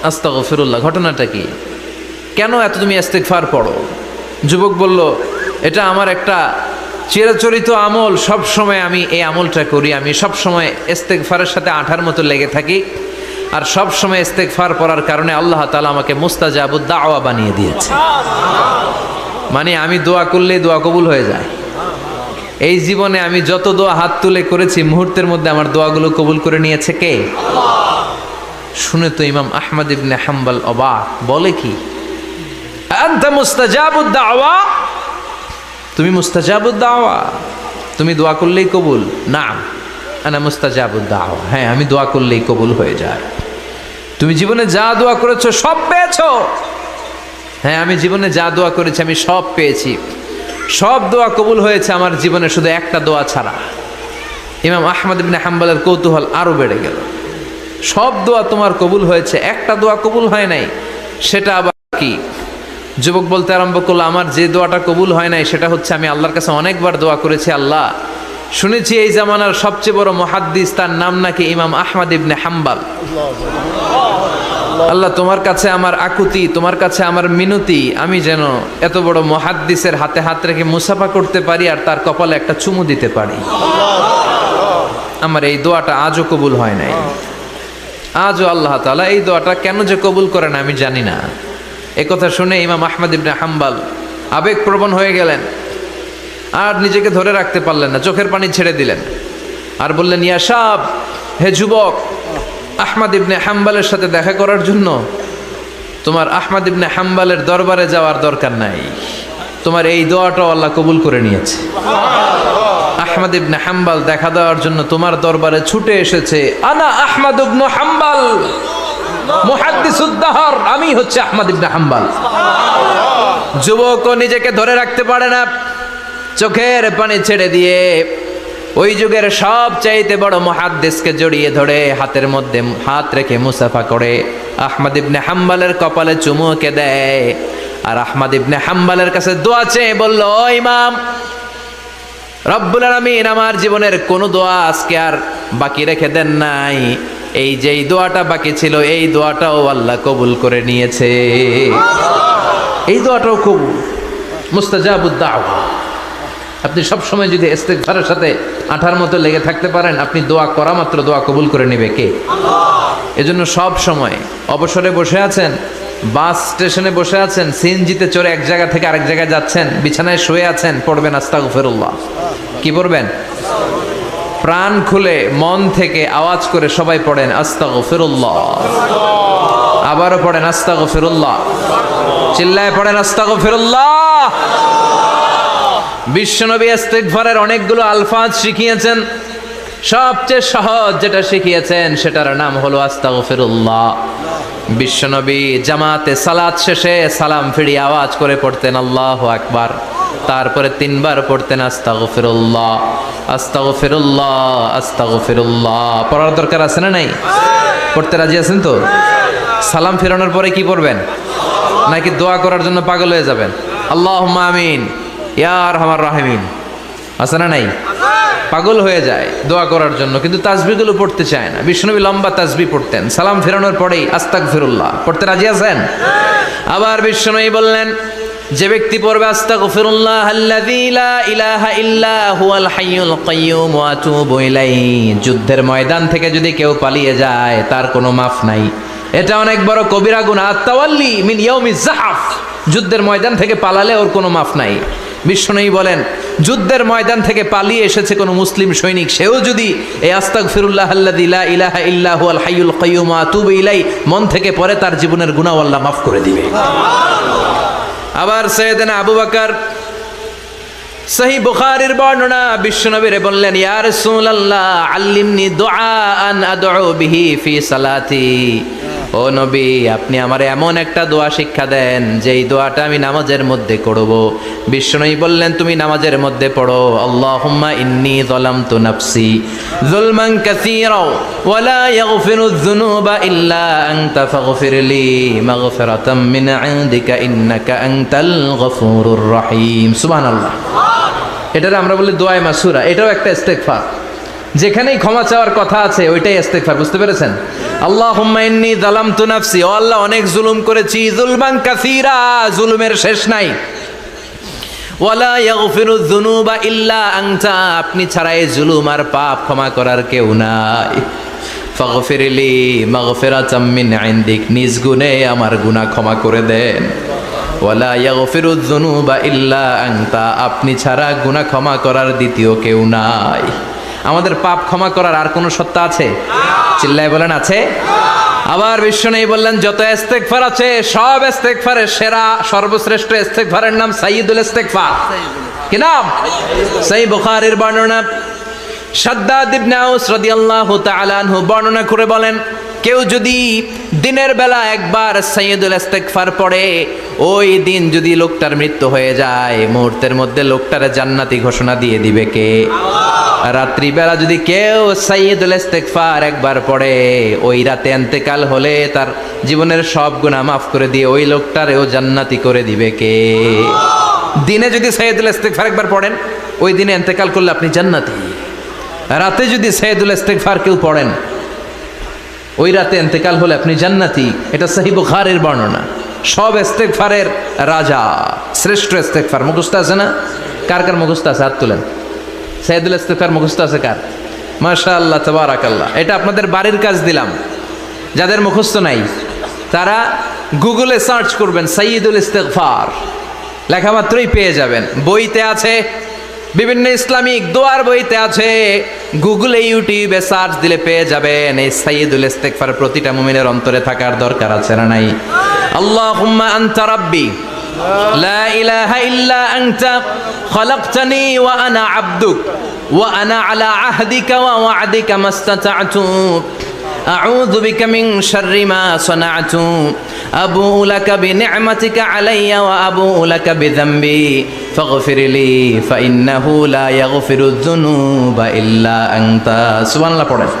আস্তাগফিরুল্লাহ, ঘটনাটা কি? কেন এত তুমি ইস্তেগফার পড়ো? যুবক বলল, এটা আমার একটা চিরাচরিত আমল, সব সময় আমি এই আমলটা করি। আমি সব সময় ইস্তেগফারের সাথে আঠার মতো লেগে থাকি, আর সব সময় ইস্তেগফার পড়ার কারণে আল্লাহ তাআলা আমাকে মুস্তাজাবুদ দাওয়া বানিয়ে দিয়েছে। মানে আমি দোয়া করলেই দোয়া কবুল হয়ে যায়। এই জীবনে আমি যত দোয়া হাত তুলে করেছি, মুহূর্তের মধ্যে আমার দোয়াগুলো কবুল করে নিয়েছে কে? শুনে তো ইমাম আহমদ ইবনে হাম্বল অবাক, বলে কি, আনতা মুস্তাজাবুদ দাওয়া? তুমি মুস্তাজাবুদ দাওয়া? তুমি দোয়া করলেই কবুল? না, আনা মুস্তাজাবুদ দাওয়া। হ্যাঁ, আমি দোয়া করলেই কবুল হয়ে যায়। তুমি জীবনে যা দোয়া করেছো সব পেয়েছো? হ্যাঁ, আমি জীবনে যা দোয়া করেছি আমি সব পেয়েছি, সব দোয়া কবুল হয়েছে আমার জীবনে, শুধু একটা দোয়া ছাড়া। ইমাম আহমদ ইবনে হাম্বলের কৌতূহল আরো বেড়ে গেল। সব দোয়া তোমার কবুল হয়েছে, একটা দোয়া কবুল হয় নাই, সেটা আবার কি? যুবক বলতে আরম্ভ করলো, আমার যে দোয়াটা কবুল হয় নাই সেটা হচ্ছে আমি আল্লাহর কাছে অনেকবার দোয়া করেছি, আল্লাহ শুনেছি এই জামানার সবচেয়ে বড় মুহাদ্দিস, তার নাম নাকি ইমাম আহমদ ইবনে হাম্বল। আল্লাহ, তোমার কাছে আমার আকুতি, তোমার কাছে আমার মিনতি, আমি যেন এত বড় মুহাদ্দিসের হাতে হাত রেখে মুসাফা করতে পারি আর তার কপালে একটা চুমু দিতে পারি। আমার এই দোয়াটা আজও কবুল হয় নাই। আজও আল্লাহ তাআলা এই দোয়াটা কেন যে কবুল করেন আমি জানি না। একথা শুনে ইমাম আহমদ ইবনে হাম্বল আবেগপ্রবণ হয়ে গেলেন, আর নিজেকে ধরে রাখতে পারলেন না, চোখের পানি ছেড়ে দিলেন আর বললেন, ইয়া শাব, হে যুবক, আহমদ ইবনে হাম্বলের সাথে দেখা করার জন্য তোমার আহমদ ইবনে হাম্বলের দরবারে যাওয়ার দরকার নাই, তোমার এই দোয়াটাও আল্লাহ কবুল করে নিয়েছে। আহমদ ইবনে হাম্বল দেখা দেওয়ার জন্য তোমার দরবারে ছুটে এসেছে। আনা আহমদ ইবনে হাম্বল মুহাদ্দিসুদ দাহর, আমি হচ্ছে আহমদ ইবনে হাম্বল। যুবকও নিজেকে ধরে রাখতে পারে না, চোখের পানি ছেড়ে দিয়ে ওই যুগের সব চাইতে বড় মুহাদ্দিসকে জড়িয়ে ধরে হাতের মধ্যে হাত রেখে মুসাফা করে আহমদ ইবনে হাম্বলের কপালে চুমুকে দেয়, আর আহমদ ইবনে হাম্বলের কাছে দোয়া চেয়ে বলল, ও ইমাম, রব্বুল আলামিন আমার জীবনের কোনো দোয়া আজকে আর বাকি রেখে দেন নাই, এই যেই দোয়াটা বাকি ছিল এই দোয়াটাও আল্লাহ কবুল করে নিয়েছে। এই দোয়াটাও কবুল, মুস্তাজাবুদ দাওয়া। আপনি সব সময় যদি ইস্তেগফারের সাথে আঠার মতো লেগে থাকতে পারেন, আপনি দোয়া করা মাত্র দোয়া কবুল করে নেবে কে? এজন্য সব সময় অবসরে বসে আছেন, বাস স্টেশনে বসে আছেন, সিএনজিতে চড়ে এক জায়গা থেকে আরেক জায়গায় যাচ্ছেন, বিছানায় শুয়ে আছেন, পড়বেন আস্তাগফিরুল্লাহ। কি পড়বেন? প্রাণ খুলে মন থেকে আওয়াজ করে সবাই পড়েন আস্তাগফিরুল্লাহ। আবারও পড়েন আস্তাগফিরুল্লাহ, চিল্লায় পড়েন আস্তাগফিরুল্লাহ। বিশ্বনবী ইস্তেগফারের অনেকগুলো আলফাজ শিখিয়েছেন, সবচেয়ে সহজ যেটা শিখিয়েছেন সেটার নাম হলো আস্তাগফিরুল্লাহ। বিশ্বনবী জামাতে সালাত শেষে সালাম ফিরিয়ে আওয়াজ করে পড়তেন আল্লাহু আকবার, তারপরে 3 বার পড়তেন আস্তাগফিরুল্লাহ, আস্তাগফিরুল্লাহ, আস্তাগফিরুল্লাহ। পড়ার দরকার আছে না নাই? পড়তে রাজি আছেন তো? সালাম ফেরানোর পরে কি পড়বেন? নাকি দোয়া করার জন্য পাগল হয়ে যাবেন? আল্লাহুম্মা আমিন ইয়া আরহামার রাহিমিন, আছে না নাই? পাগল হয়ে যায় দোয়া করার জন্য, কিন্তু তাসবিহগুলো পড়তে চায় না। বিষ্ণুনবী লম্বা তাসবিহ পড়তেন, সালাম ফেরানোর পরেই আস্তাগফিরুল্লাহ পড়তে রাজি আছেন? আবার বিষ্ণুনবী বললেন, যে ব্যক্তি পড়বে আস্তাগফিরুল্লাহ আল্লাযী লা ইলাহা ইল্লা হুয়াল হাইয়ুল কাইয়্যুম ওয়া আতুবু ইলাইহি, যুদ্ধের ময়দান থেকে যদি কেউ পালিয়ে যায় তার কোনো মাফ নাই। এটা অনেক বড় কবিরা গুনাহ, আত-তাওয়াল্লি মিন ইয়াউমিজ যাহফ, যুদ্ধের ময়দান থেকে পালালে ওর কোনো মাফ নাই। বিষ্ণুনবী বলেন, যুদ্ধের ময়দান থেকে পালিয়ে এসেছে কোনো মুসলিম সৈনিক, সেও যদি এই আস্তাগফিরুল্লাহ আল্লাযী লা ইলাহা ইল্লা হুয়াল হাইয়ুল কাইয়্যুম ওয়া আতুবু ইলাইহি মন থেকে পড়ে, তার জীবনের গুনাহ আল্লাহ মাফ করে দিবে। আবার সাইয়েদনা আবু বকর, সহিহ বুখারীর বর্ণনা, বিশ্বনবীরে বললেন, ইয়া রাসূলুল্লাহ আল্লিমনি দুআআন আদউ বিহি ফি সালাতি, ও নবী আপনি আমারে এমন একটা দোয়া শিক্ষা দেন যেই দোয়াটা আমি নামাজের মধ্যে করব। বিশ্বনবী বললেন, তুমি নামাজের মধ্যে পড়ো, আল্লাহুম্মা ইন্নী যালামতু নাফসি যুলমান কাসীরা ওয়া লা ইয়াগফিরুয যুনুবা ইল্লা আনতা ফাগফিরলি মাগফিরাতাম মিন ইনদিকা ইন্নাকা আনতাল গফুরুর রহিম। সুবহানাল্লাহ। এটারে আমরা বলি দোয়ায়ে মাসুরা, এটাও একটা ইস্তেগফার। যেখানেই ক্ষমা চাওয়ার কথা আছে ওইটাই ইস্তেগফার, বুঝতে পেরেছেন? আল্লাহুম্মা ইন্নী যালামতু নাফসি, ও আল্লাহ অনেক জুলুম করেছি, যুলমান কাসীরা, জুলুমের শেষ নাই। ওয়ালা ইয়াগফিরু যুনুবা ইল্লা আনতা, আপনি ছাড়া এই জুলুম আর পাপ ক্ষমা করার কেউ নাই। ফাগফিরলি মাগফিরাতাম মিন ইনদিক, নিজ গুণে আমার গুনাহ ক্ষমা করে দেন। ওয়ালা ইয়াগফিরু যুনুবা ইল্লা আনতা, আপনি ছাড়া গুনাহ ক্ষমা করার দ্বিতীয় কেউ নাই। আমাদের পাপ ক্ষমা করার আর কোনো সত্তা আছে? চিল্লায় বলেন আছে? আবার বিশ্বনবী বললেন যত ইস্তেগফার আছে সব ইস্তেগফারের সেরা সর্বশ্রেষ্ঠ ইস্তেগফারের নাম সাইয়্যিদুল ইস্তেগফার। কি নাম? সহিহ বুখারীর বর্ণনা, শাদ্দাদ ইবনে আউস রাদিয়াল্লাহু তাআলা আনহু বর্ণনা করে বলেন, কেউ যদি দিনের বেলা একবার সাইয়্যিদুল ইস্তেগফার পড়ে, ওই দিন যদি লোকটার মৃত্যু হয়ে যায়, মুহূর্তের মধ্যে লোকটারে জান্নাতি ঘোষণা দিয়ে দিবে কে? রাত্রিবেলা যদি কেউ সাইয়্যিদুল ইস্তেগফার একবার পড়ে, ওই রাতে ইন্তেকাল হলে তার জীবনের সব গুনাহ মাফ করে দিয়ে ওই লোকটারেও জান্নাতি করে দিবে কে? দিনে যদি সাইয়্যিদুল ইস্তেগফার একবার পড়েন, ওই দিনে ইন্তেকাল করলে আপনি জান্নাতি। রাতে যদি সাইয়্যিদুল ইস্তেগফার কেউ পড়েন, ওই রাতে ইন্তেকাল হলে আপনি জান্নাতি। এটা সহিহ বুখারীর বর্ণনা। সব ইস্তেগফারের রাজা, শ্রেষ্ঠ ইস্তেগফার মুখস্থ আছে না? কার কার মুখস্থ আছে? হাত তুলেন। সাইয়্যিদুল ইস্তেগফার মুখস্থ আছে কার? মাশাআল্লাহ, তাবারাকাল্লাহ। এটা আপনাদের বাড়ির কাজ দিলাম। যাদের মুখস্থ নাই তারা গুগলে সার্চ করবেন সাইয়্যিদুল ইস্তেগফার, লেখা মাত্রই পেয়ে যাবেন। বইতে আছে, বিভিন্ন ইসলামিক দোয়ার বইতে আছে, গুগলে ইউটিউবে সার্চ দিলে পেয়ে যাবেন। এই সাইয়্যিদুল ইস্তেগফার প্রতিটা মুমিনের অন্তরে থাকার দরকার আছে না নাই? আল্লাহুম্মা আনতা রাব্বি লা ইলাহা ইল্লা আনতা খালাকতানি ওয়া আনা আবদুক ওয়া আনা আলা আহদিকা ওয়া ওয়া'দিকা মাস্তাতা'তু আউযু বিকা মিন শাররি মা সানা'তু আবুউ লাকা বিনি'মাতিকা আলাইয়া ওয়া আবুউ লাকা বিযামবি ফাগফিরলি ফাইন্নাহু লা ইয়াগফিরুয যুনুবা ইল্লা আনতা। সুবহানাল্লাহ পড়েন।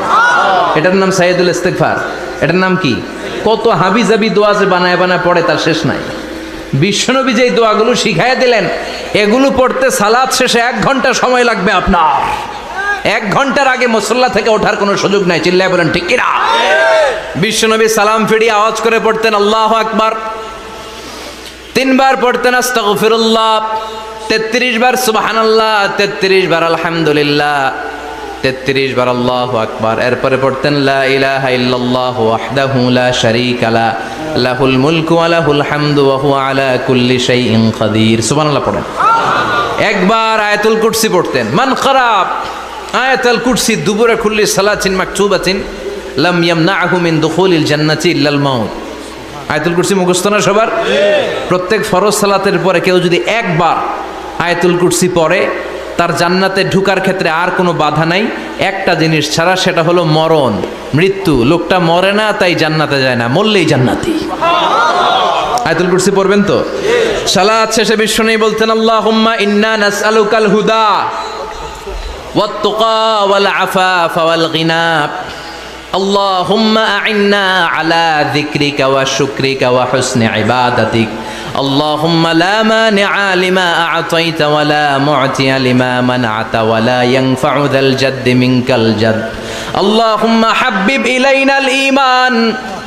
এটার নাম সাইয়্যিদুল ইস্তেগফার। এটার নাম কি? কত হাবিজাবি দোয়া যে বানায় বানায় পড়ে তার শেষ নাই। বিশ্বনবী যেই দোয়াগুলো শিখাইয়া দিলেন, এগুলো পড়তে সালাত শেষে 1 ঘন্টা সময় লাগবে আপনার। 1 ঘন্টার আগে মুসল্লা থেকে ওঠার কোনো সুযোগ নাই। চিল্লায় বলেন ঠিক কিনা? বিশ্বনবী সালাম ফিরিয়ে আওয়াজ করে পড়তেন আল্লাহু আকবার, 3 বার পড়তেন আস্তাগফিরুল্লাহ, 33 বার সুবহানাল্লাহ, 33 বার আলহামদুলিল্লাহ, 33 বার আল্লাহু আকবার। এরপরে পড়তেন লা ইলাহা ইল্লাল্লাহ ওয়াহদাহু লা শারীকা লা লাহুল মুলকু ওয়া লাহুল হামদু ওয়া হুয়া আলা কুল্লি শাইইন কাদির। সুবহানাল্লাহ পড়েন। একবার আয়াতুল কুরসি পড়তেন। মান খারাপ আয়াতুল কুরসি দুবুরা কুল্লি সালাতিন মাকতুবাতিন লাম ইয়ামনাহু মিন দুখুলিল জান্নাতি ইল্লাল মাউত। আয়াতুল কুরসি মুখস্থ না সবার? প্রত্যেক ফরজ সালাতের পরে কেউ যদি একবার আয়াতুল কুরসি পড়ে, তার জান্নাতে ঢুকার ক্ষেত্রে আর কোনো বাধা নাই, একটা জিনিস ছাড়া, সেটা হলো মরণ, মৃত্যু। লোকটা মরে না তাই জান্নাতে যায় না, মরলেই জান্নাতি। আয়াতুল কুরসি পড়বেন তো? সালাত শেষে বিশ্বনবী বলতেন আল্লাহুম্মা ইন্না নাসআলুকাল হুদা ওয়াত তুকা ওয়াল আফাফা ওয়াল গিনা আল্লাহুম্মা আ'ইন্না আলা যিকরিকা ওয়া শুকরিকা ওয়া হুসনি ইবাদাতিক আল্লাহুম্মা লা মানিআ লিমা আ'তাইতা ওয়া লা মু'তিয়া লিমা মানআতা ওয়া লা ইয়ানফা'ু যাল জাদ্দি মিনকাল জাদ আল্লাহুম্মা হাব্বিব ইলাইনাল ঈমান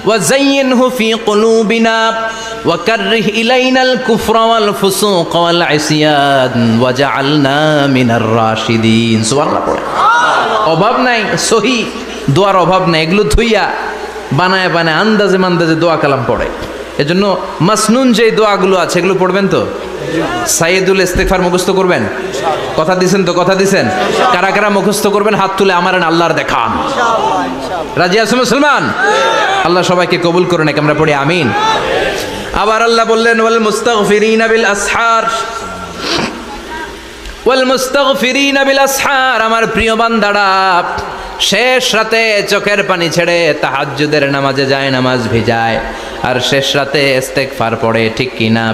ওয়া যায়্যিনহু ফি কুলুবিনা ওয়া কাররিহ ইলাইনাল কুফরা ওয়াল ফুসুক ওয়াল ইসয়ান ওয়াজআলনা মিনার রাশিদিন। সুবহানাল্লাহ পড়ে। অভাব নাই, সহি দোয়ার অভাব নাই। এগুলো ধুইয়া বানায় বানায় আন্দাজে মান্দাজে দোয়া কালাম পড়ে। এজন্য মাসনুন যে দোয়াগুলো আছে এগুলো পড়বেন তো? সাইয়্যিদুল ইস্তেগফার মুখস্থ করবেন? কথা দিছেন তো? কথা দিছেন? কারা কারা মুখস্থ করবেন হাত তুলে আমার আল্লাহর দেখান। রাজি আছো মুসলমান? আল্লাহ সবাইকে কবুল করুন। আমরা পড়ি আমিন। আবার আল্লাহ বললেন ওয়াল মুস্তাগফিরিনা বিল আসহার, ওয়াল মুস্তাগফিরিনা বিল আসহার। আমার প্রিয় বান্দারা শেষ রাতে চোখের পানি ছেড়ে তাহাজ্জুদের নামাজে যায়, নামাজ ভিজায়, আর শেষ রাতে ইস্তেগফার পড়ে, ঠিক কিনা?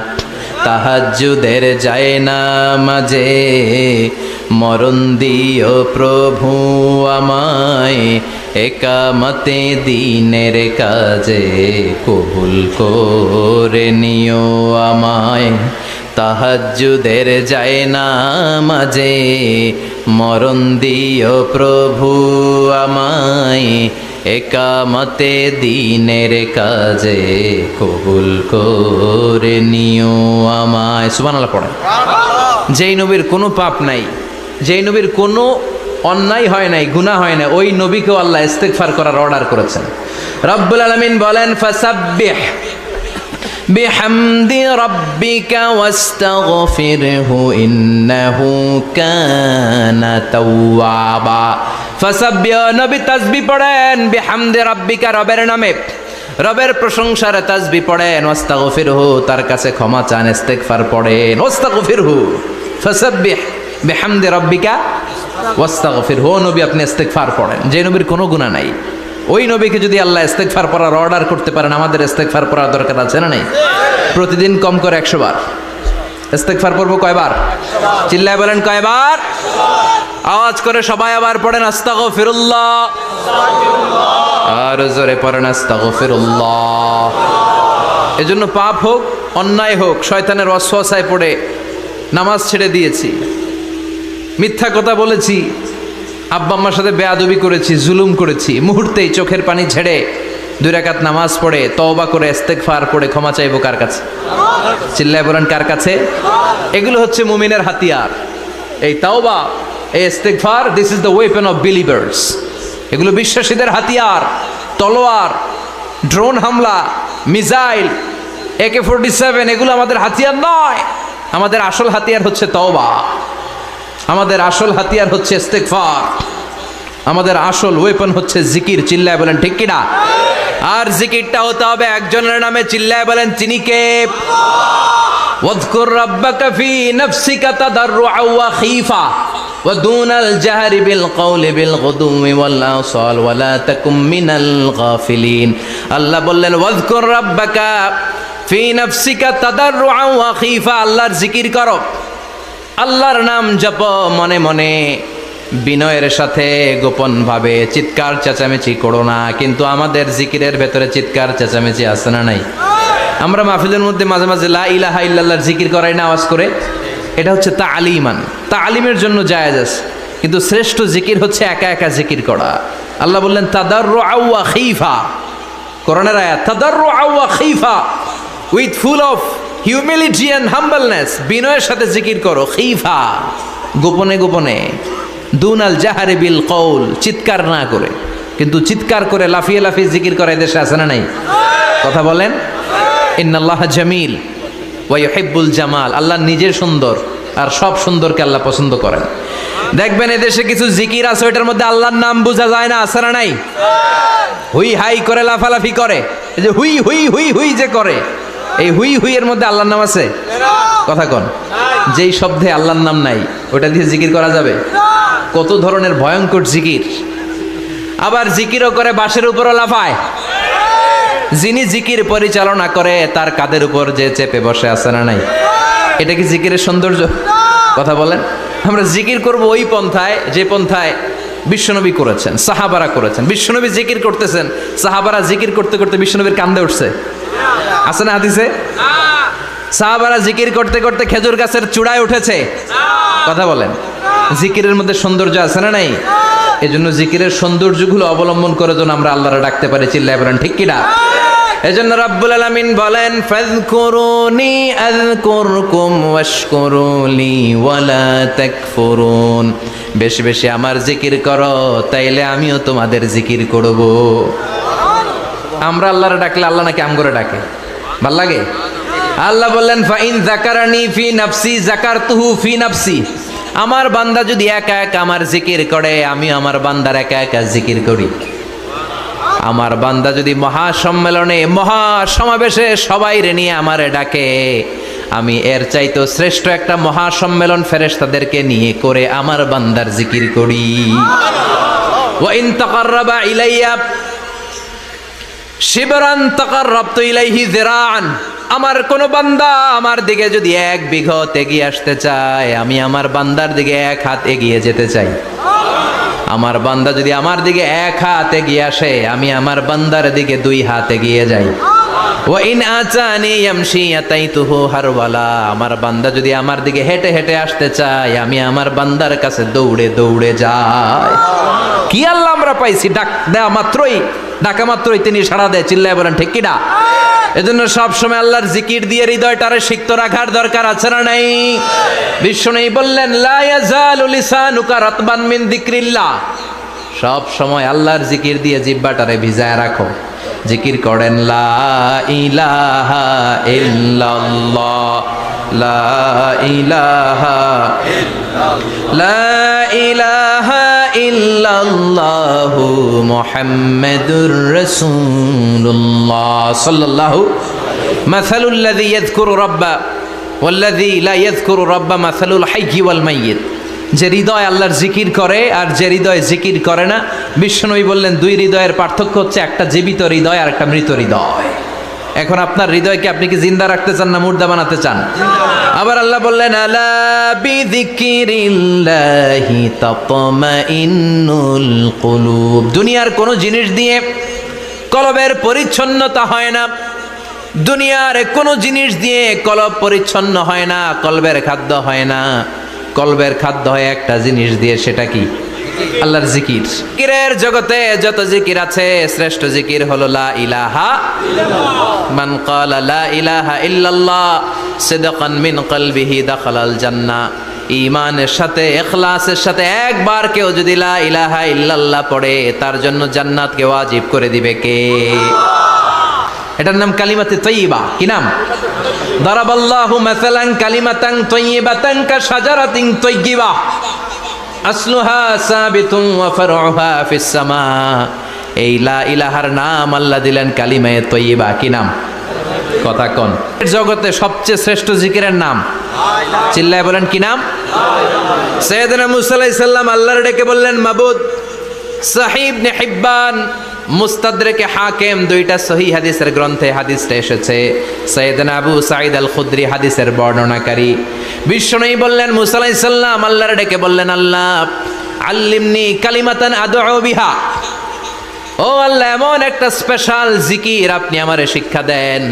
তাহাজ্জুদের যায় নামাজে মরণ দিও প্রভু আমায়, একামতে দিনের কাজে কবুল করে নিও আমায়। তাহাজ্জুদের যায় নামাজে মরণ দিও প্রভু আমায়, একামতে দিনের কাজে কবুল করে নিও আমায়। সুবহানাল্লাহ পড়ে। যেই নবীর কোনো পাপ নাই, যেই নবীর কোনো অন্যায় হয় নাই, গুনাহ হয় না, ওই নবীকেও আল্লাহ ইস্তেগফার করার অর্ডার করেছেন। রব্বুল আলামিন বলেন ফাসাব্বিহ বিহামদি রাব্বিকা ওয়াস্তাগফিরহু ইন্নাহু কানা তাওয়াবা। ফাসাব্বিহ, নবী তাসবিহ পড়েন, বিহামদি রাব্বিকা, রবের নামে, রবের প্রশংসার তাসবিহ পড়েন, ওয়াস্তাগফিরহু, তার কাছে ক্ষমা চান, ইস্তেগফার পড়েন। ওয়াস্তাগফিরহু, ফাসাব্বিহ বিহামদি রাব্বিকা ওয়াস্তাগফিরহু, নবী আপনি ইস্তেগফার পড়েন। যে নবীর কোনো গুনাহ নাই, ওই নবীকে যদি আল্লাহ ইস্তেগফার পড়ার অর্ডার করতে পারেন, আমাদের ইস্তেগফার পড়ার দরকার আছে না নাই? প্রতিদিন কম করে 100 বার ইস্তেগফার পড়বো। কয়বার? চিল্লায় বলেন কয়বার? আওয়াজ করে সবাই আবার পড়েন আস্তাগফিরুল্লাহ, আর জোরে পড়েন আস্তাগফিরুল্লাহ। এজন্য পাপ হোক, অন্যায় হোক, শয়তানের ওয়াসওয়াসায় পড়ে নামাজ ছেড়ে দিয়েছি, মিথ্যা কথা বলেছি, আব্বা আম্মার সাথে বেয়াদবি করেছি, জুলুম করেছি, মুহূর্তেই চোখের পানি ছেড়ে 2 রাকাত নামাজ পড়ে তওবা করে ইস্তেগফার পড়ে ক্ষমা চাইবো কার কাছে? চিল্লায় বলেন কার কাছে? এগুলো হচ্ছে মুমিনের হাতিয়ার। এই তওবা, এই ইস্তেগফার, this is the weapon of believers. এগুলো বিশ্বাসীদের হাতিয়ার। তলোয়ার, ড্রোন হামলা, মিসাইল, AK-47 এগুলো আমাদের হাতিয়ার নয়। আমাদের আসল হাতিয়ার হচ্ছে তওবা, আমাদের আসল হাতিয়ার হচ্ছে ইস্তেগফার, আমাদের আসল ওয়েপন হচ্ছে জিকির। চিল্লায় বলেন ঠিক কিনা? আর জিকিরটা হতে হবে একজনের নামে। চিল্লায় বলেন তিনি কে? ওয়াযকুর রাব্বাকা ফি নাফসিকা তাদাররুআ ওয়া খীফা ওয়া দুনাল জাহরি বিল কওলি বিল গুদুমি ওয়াল আসাল ওয়া লা তাকুম মিনাল গাফিলিন। আল্লাহ বললেন ওয়াযকুর রাব্বাকা ফি নাফসিকা তাদাররুআ ওয়া খীফা, আল্লাহর জিকির করো, আল্লাহর নাম জপ মনে মনে, বিনয়ের সাথে, গোপন ভাবে, চিৎকার চেঁচামেচি করো না। কিন্তু আমাদের জিকিরের ভেতরে চিৎকার চেঁচামেচি আছে না নাই? আমরা মাহফিলের মধ্যে মাঝে মাঝে লা ইলাহা ইল্লাল্লাহর জিকির করাই না আওয়াজ করে। এটা হচ্ছে তালিমান, তালিমের জন্য জায়েজ আছে, কিন্তু শ্রেষ্ঠ জিকির হচ্ছে একা একা জিকির করা। আল্লাহ বললেন তাদাররুআ ওয়া খীফা, কোরআনের আয়াত, তাদাররুআ ওয়া খীফা, with full of humility and humbleness, বিনয়ের সাথে জিকির করো। খীফা, গোপনে গোপনে, দুনাল জাহারি বিল কওল, চিৎকার না করে। কিন্তু চিৎকার করে লাফিয়ে লাফিয়ে জিকির করে দেশে আছে না নাই? কথা বলেন। ইন্নাল্লাহা জামিল ওয়া ইউহিব্বুল জামাল, আল্লাহ নিজে সুন্দর, আর সব সুন্দরকে আল্লাহ পছন্দ করেন। দেখবেন এদেশে কিছু জিকির আছে, ওইটার মধ্যে আল্লাহর নাম বোঝা যায় না, আছে না নাই? হুই হাই করে লাফালাফি করে, এই যে হুই হুই হুই হুই যে করে, এই হুই হুই এর মধ্যে আল্লাহর নাম আছে? কথা কন। যেই শব্দে আল্লাহর নাম নাই, ওটা দিয়ে জিকির করা যাবে? কত ধরনের ভয়ঙ্কর জিকির। আবার জিকিরও করে বাঁশের উপরও লাফায়। যিনি জিকির পরিচালনা করে তার কাঁধের উপর যে চেপে বসে, আছে না নাই? এটা কি জিকিরের সৌন্দর্য? কথা বলেন। আমরা জিকির করব ওই পন্থায় যে পন্থায় বিশ্বনবী করেছেন, সাহাবারা করেছেন। বিশ্বনবী জিকির করতেছেন, সাহাবারা জিকির করতে করতে বিশ্বনবীর কান্দে উঠছে, আছে না হাদিসে? সাহাবারা জিকির করতে করতে খেজুর গাছের চূড়ায় উঠেছে। কথা বলেন। জিকিরের মধ্যে সৌন্দর্য আছে না নাই? এজন্য জিকিরের সৌন্দর্যগুলো অবলম্বন করে যেন আমরা আল্লাহরে ডাকতে পারি। চিল্লায় বলেন ঠিক কিনা? এজন্য রাব্বুল আলামিন বলেন ফাযকুরুনি আযকুরকুম ওয়াশকুরুলি ওয়ালা তাকফুরুন, বেশি বেশি আমার জিকির করো, তাইলে আমিও তোমাদের জিকির করব। আমরা আল্লাহরে ডাকলে আল্লাহ নাকি আমগরে ডাকে? ভাল লাগে? আল্লাহ বললেন ফাইন যাকারানি ফি নাফসি যাকারতুহু ফি নাফসি, আমার বান্দা যদি একা একা আমার জিকির করে, আমি আমার বান্দার একা একা জিকির করি। আমার বান্দা যদি মহাসম্মেলনে, মহাসমাবেশে সবাই রে নিয়ে আমারে ডাকে, আমি এর চাইতো শ্রেষ্ঠ একটা মহাসম্মেলন ফেরেশতাদেরকে নিয়ে করে আমার বান্দার জিকির করি। ওয়া ইন তাকাররাবা ইলাইয়া শিবরান তাকাররাবতু ইলাইহি যিরাআন, আমার কোন বান্দা আমার দিকে যদি 1 বিঘত এগিয়ে আসতে চায়, আমি আমার বান্দার দিকে 1 হাত এগিয়ে যেতে চাই। আমার বান্দা যদি আমার দিকে 1 হাত এগিয়ে আসে, আমি আমার বান্দার দিকে 2 হাত এগিয়ে যাই। ওয়া ইন আতানি ইয়ামশি আতাইতুহু হারওয়ালা, আমার বান্দা যদি আমার দিকে হেঁটে হেঁটে আসতে চায় আমি আমার বান্দার কাছে দৌড়ে দৌড়ে যাই। কি আল্লাহ আমরা পাইছি, ডাকা মাত্রই তিনি সাড়া দেয়। চিল্লায় বলেন ঠিক কিনা? এজন্য সব সময় আল্লাহর জিকির দিয়ে হৃদয়টারে সিক্ত রাখার দরকার আছে না নাই? বিষ্ণু বললেন লা ইয়াজালু লিসানুকা রাতবান মিন যিকরিল্লাহ, সব সময় আল্লাহর জিকির দিয়ে জিহ্বাটারে ভিজায় রাখো। জিকির করেন লা ইলাহা ইল্লাল্লাহ, লা ইলাহা ইল্লাল্লাহ, লা ইলাহা ইল্লাল্লাহু মুহাম্মাদুর রাসূলুল্লাহ সাল্লাল্লাহু। মাসালুল লাযী ইয়াযকুরু রাব্বা ওয়াল্লাযী লা ইয়াযকুরু রাব্বা মাসালুল হাইয়্যি ওয়াল মাইয়িত, যে হৃদয় আল্লাহর জিকির করে আর যে হৃদয় জিকির করে না, বিশ্বনবী বললেন দুই হৃদয়ের পার্থক্য হচ্ছে একটা জীবিত হৃদয় আর একটা মৃত হৃদয়। এখন আপনার হৃদয়কে আপনি কি জিন্দা রাখতে চান না মুর্দা বানাতে চান? আবার আল্লাহ বললেন আলা বিযিকরিল্লাহি তাতমাইন্নুল কুলুব, দুনিয়ার কোনো জিনিস দিয়ে কলবের পরিচ্ছন্নতা হয় না, দুনিয়ার কোনো জিনিস দিয়ে কলব পরিচ্ছন্ন হয় না, কলবের খাদ্য হয় না। কলবের খাদ্য হয় একটা জিনিস দিয়ে, সেটা কি? আল্লাহর জিকির। জিকিরের জগতে যত জিকির আছে শ্রেষ্ঠ জিকির হলো লা ইলাহা ইল্লাল্লাহ। মান ক্বালা লা ইলাহা ইল্লাল্লাহ সিদকান মিন কলবিহি দাখালাল জান্নাহ, ঈমানের সাথে ইখলাসের সাথে একবার কেউ যদি লা ইলাহা ইল্লাল্লাহ পড়ে তার জন্য জান্নাতকে ওয়াজিব করে দিবে কে? এটার নাম কালিমাতে তয়্যিবা। কি নাম? দারাবাল্লাহু মাসালান কালিমাতান তয়্যিবাতান কাশাজারাতিন তয়্যিবা আসলুহা সাবিতুন ওয়া ফারউহা ফিস সামা। এই লা ইলাহার নাম আল্লাহ দিলেন কালিমায়ে তয়্যিবা। কি নাম? কথা কোন? জগতে সবচেয়ে শ্রেষ্ঠ জিকিরের নাম চিল্লায় বলেন কি নাম? সাইয়েদনা মুসা আলাইহিস সালাম আল্লাহর ডেকে বললেন মাবুদ। সহিহ ইবনে হিব্বান, মুস্তাদরেকে হাকিম, দুইটা সহিহ হাদিসের গ্রন্থে হাদিসটা এসেছে। সাইয়েদনা আবু সাঈদ আল খুদরি হাদিসের বর্ণনাকারী। বিশ্বনবী বললেন মুসা আলাইহিস সালাম আল্লাহর ডেকে বললেন আল্লাহ আল্লিমনি কালিমাতান আদউ বিহা, ও আল্লাহ এমন একটা স্পেশাল জিকির আপনি আমারে শিক্ষা দেন,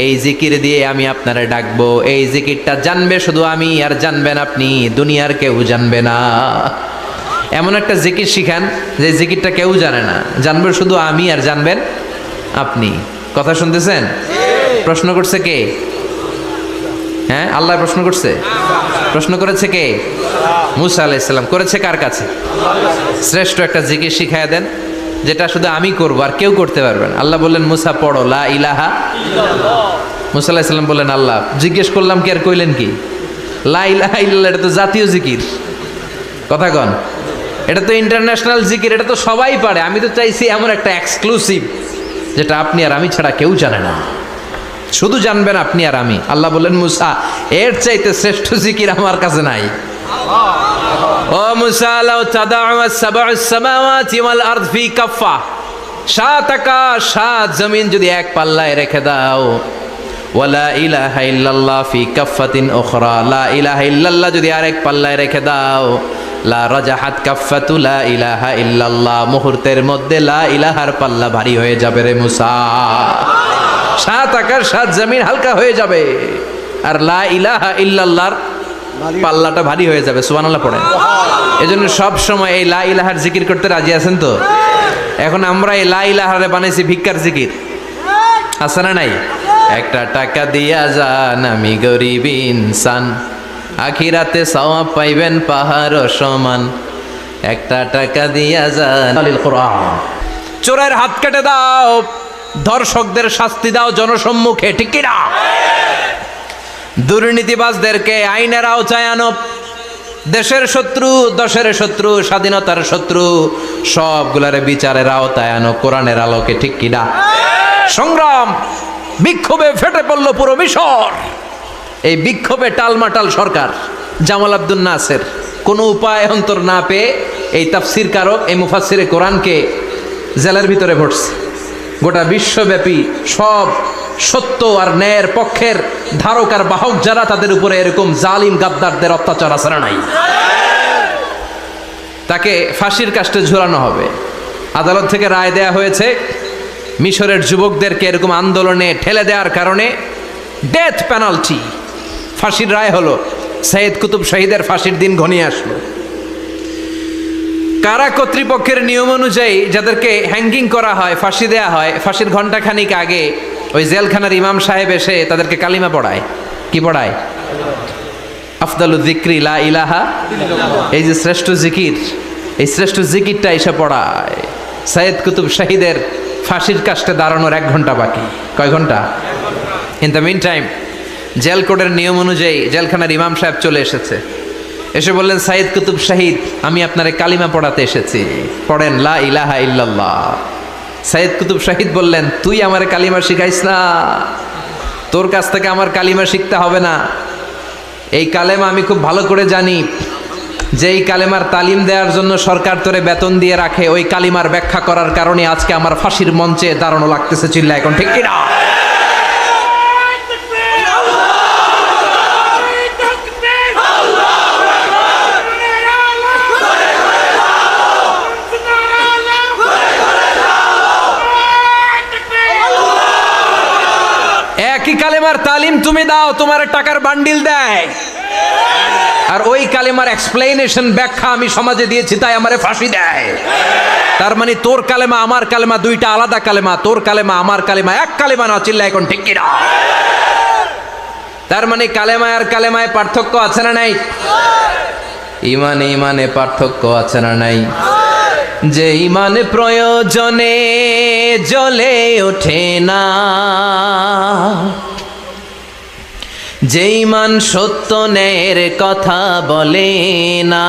এই জিকির দিয়ে আমি আপনারে ডাকবো। এই জিকিরটা জানবে শুধু আমি আর জানবেন আপনি, দুনিয়ার কেউ জানবে না। এমন একটা জিকির শিখান যে জিকিরটা কেউ জানে না, জানবে শুধু আমি আর জানবেন আপনি। কথা শুনতেছেন? প্রশ্ন করছে কে? হ্যাঁ, আল্লাহ প্রশ্ন করছে। প্রশ্ন করেছে কে? মুসা আলাইহিস সালাম। করেছে কার কাছে? শ্রেষ্ঠ একটা জিকির শিখায় দেন যেটা শুধু আমি করবো আর কেউ করতে পারবেন। আল্লাহ বললেন মুসা পড়ো লা ইলাহা ইল্লাল্লাহ। মুসা আলাইহিস সালাম বললেন আল্লাহ জিজ্ঞেস করলাম কি আর কইলেন কি? লা ইলাহা ইল্লাল্লাহ এটা তো জাতীয় জিকির। কথা কন? এটা তো ইন্টারন্যাশনাল জিকির, এটা তো সবাই পারে। আমি তো চাইছি এমন একটা এক্সক্লুসিভ যেটা আপনি আর আমি ছাড়া কেউ জানে না, শুধু জানবেন আপনি আর আমি। আল্লাহ বললেন মুসা এর চাইতে শ্রেষ্ঠ জিকির আমার কাছে নাই। ও মুসা লাউ তাদাউ আস-সাবউস সামাওয়াতি ওয়াল আরদ ফি কাফা, সাত আকাশ সাত জমিন যদি এক পাল্লায় রেখে দাও, ওয়ালা ইলাহা ইল্লাল্লাহ ফি কাফাতিন উখরা, লা ইলাহা ইল্লাল্লাহ যদি আরেক পাল্লায় রেখে দাও, লা রাজাহাত কাফাতু লা ইলাহা ইল্লাল্লাহ, মুহূর্তের মধ্যে লা ইলাহার পাল্লা ভারী হয়ে যাবে রে মুসা। সাত আকাশ সাত জমিন হালকা হয়ে যাবে আর লা ইলাহা ইল্লাল্লাহর পাল্লাটা ভারী হয়ে যাবে। সুবহানাল্লাহ পড়েন। এজন্য সব সময় এই লা ইলাহার জিকির করতে রাজি আছেন তো? এখন আমরা এই লা ইলাহারে বানাইছি ভিক্ষার জিকির, আছে না নাই? একটা টাকা দিয়া যান আমি গরিব ইনসান, আখিরাতে সওয়াব পাইবেন পাহাড় সমান। একটা টাকা দিয়া যান আলিল কোরআন। চোরের হাত কেটে দাও, ধর্ষকদের শাস্তি দাও জনসম্মুখে, ঠিক কি না? দুর্নীতিবাজদেরকে আইনের আওতায় আনো। দেশের শত্রু, দশের শত্রু, স্বাধীনতার শত্রু সবগুলারে বিচারের আওতায় আনো কোরআনের আলোকে, ঠিক কি না? সংগ্রাম বিক্ষোভে ফেটে পড়ল পুরো মিশর। এই বিক্ষোভে টালমাটাল সরকার, জামাল আব্দুল নাসের কোনো উপায় অন্তর না পেয়ে এই তাফসির কারক, এই মুফাসসিরে কোরআনকে জেলের ভিতরে ভরছে। গোটা বিশ্বব্যাপী সব সত্য আর ন্যায়ের পক্ষের ধারক আর বাহক যারা, তাদের উপরে এরকম জালিম গাদ্দারদের অত্যাচার আছে না নাই? তাকে ফাঁসির কাস্টে ঝুলানো হবে। আদালত থেকে রায় দেয়া হয়েছে মিশরের যুবকদেরকে এরকম আন্দোলনে ঠেলে দেওয়ার কারণে ডেথ পেনাল্টি, ফাঁসির রায় হলো। সৈয়দ কুতুব শহীদের ফাঁসির দিন ঘনিয়ে আসলো। কারা কর্তৃপক্ষের নিয়ম অনুযায়ী যাদেরকে হ্যাঙ্গিং করা হয়, ফাঁসি দেয়া হয়, ফাঁসির ঘণ্টাখানিক আগে ওই জেলখানার ইমাম সাহেব এসে তাদেরকে কালিমা পড়ায়। কি পড়ায়? আফদালু যিকরি লা ইলাহা, এই যে শ্রেষ্ঠ জিকির, এই শ্রেষ্ঠ জিকিরটা এসে পড়ায়। সৈয়দ কুতুব শহীদের ফাঁসির কাস্টে দাঁড়ানোর 1 ঘন্টা বাকি। কয় ঘন্টা? In the mean time jail কোডের নিয়ম অনুযায়ী জেলখানার ইমাম সাহেব চলে এসেছে। এসে বললেন, সৈয়দ কুতুব শহীদ, আমি আপনারে কালিমা পড়াতে এসেছি, পড়েন লা ইলাহা ইল্লাল্লাহ। সৈয়দ কুতুব শহীদ বললেন, তুই আমারে কালিমা শিখাইস না, তোর কাছ থেকে আমার কালিমা শিখতে হবে না। এই কালেমা আমি খুব ভালো করে জানি, যে এই কালেমার তালিম দেওয়ার জন্য সরকার তোরে বেতন দিয়ে রাখে, ওই কালিমার ব্যাখ্যা করার কারণে আজকে আমার ফাঁসির মঞ্চে দাঁড়ানো লাগতেছে। চিল্লা এখন ঠিক কিনা? একই কালেমার তালিম তুমি দাও, তোমার টাকার বান্ডিল দেয়, আর ওই কালেমার এক্সপ্লেনেশন ব্যাখ্যা আমি সমাজে দিয়েছি, তাই আমারে ফাঁসি দেয়। তার মানে তোর কালেমা আমার কালেমা দুইটা আলাদা কালেমা, তোর কালেমা আমার কালেমা এক কালেমা না। চিল্লা এখন ঠিক কিনা? তার মানে কালেমায় আর কালেমায় পার্থক্য আছে না নাই? ইমানে ইমানে পার্থক্য আছে না নাই? যে ইমান প্রয়োজনে জ্বলে ওঠে না, যে ইমান সত্য ন্যায়ের কথা বলে না,